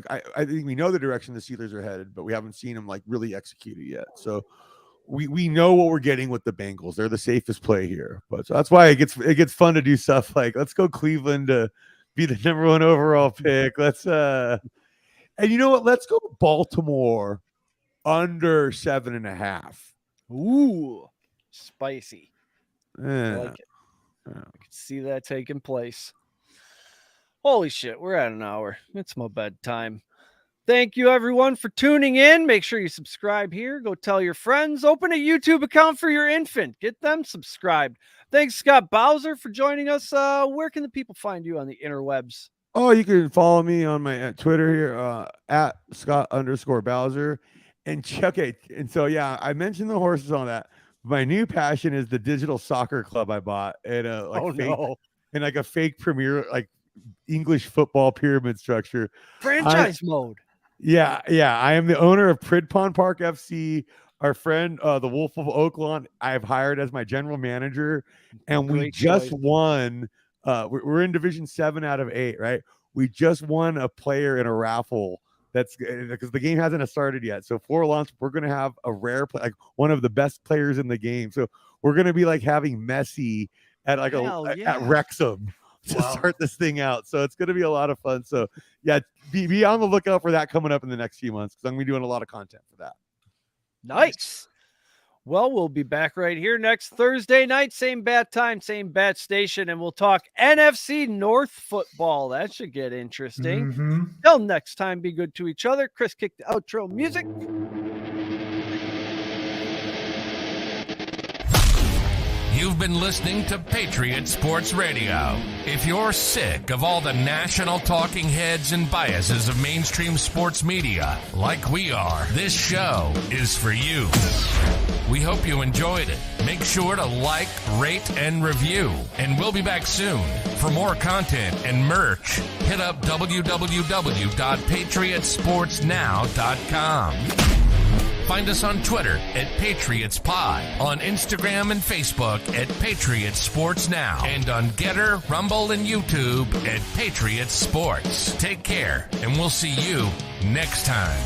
I think we know the direction the Steelers are headed, but we haven't seen them like really execute it yet. So we know what we're getting with the Bengals. They're the safest play here, but so that's why it gets fun to do stuff like let's go Cleveland to be the #1 overall pick. And you know what? Let's go Baltimore. Under 7.5. Ooh, spicy. Yeah. I like it. I can see that taking place. Holy shit, we're at an hour. It's my bedtime. Thank you, everyone, for tuning in. Make sure you subscribe here. Go tell your friends. Open a YouTube account for your infant. Get them subscribed. Thanks, Scott Bowser, for joining us. Where can the people find you on the interwebs? Oh, you can follow me on my Twitter here, at Scott_Bowser. And so I mentioned the horses on that. My new passion is the digital soccer club I bought and a fake premier like English football pyramid structure. Franchise mode. Yeah. I am the owner of Pridpon Park FC. Our friend, the Wolf of Oaklawn, I've hired as my general manager, and we just won. We're in Division 7 out of 8, right? We just won a player in a raffle. That's because the game hasn't started yet. So for launch, we're going to have a rare play, like one of the best players in the game. So we're going to be like having Messi at at Wrexham to start this thing out. So it's going to be a lot of fun. So yeah, be on the lookout for that coming up in the next few months because I'm going to be doing a lot of content for that. Nice. Well, we'll be back right here next Thursday night, same bat time, same bat station, and we'll talk NFC North football. That should get interesting. Mm-hmm. Till next time, be good to each other. Chris, kick the outro music. You've been listening to Patriot Sports Radio. If you're sick of all the national talking heads and biases of mainstream sports media, like we are, this show is for you. We hope you enjoyed it. Make sure to like, rate, and review. And we'll be back soon. For more content and merch, hit up www.patriotsportsnow.com. Find us on Twitter at PatriotsPod, on Instagram and Facebook at Patriot Sports Now, and on Getter, Rumble, and YouTube at Patriot Sports. Take care, and we'll see you next time.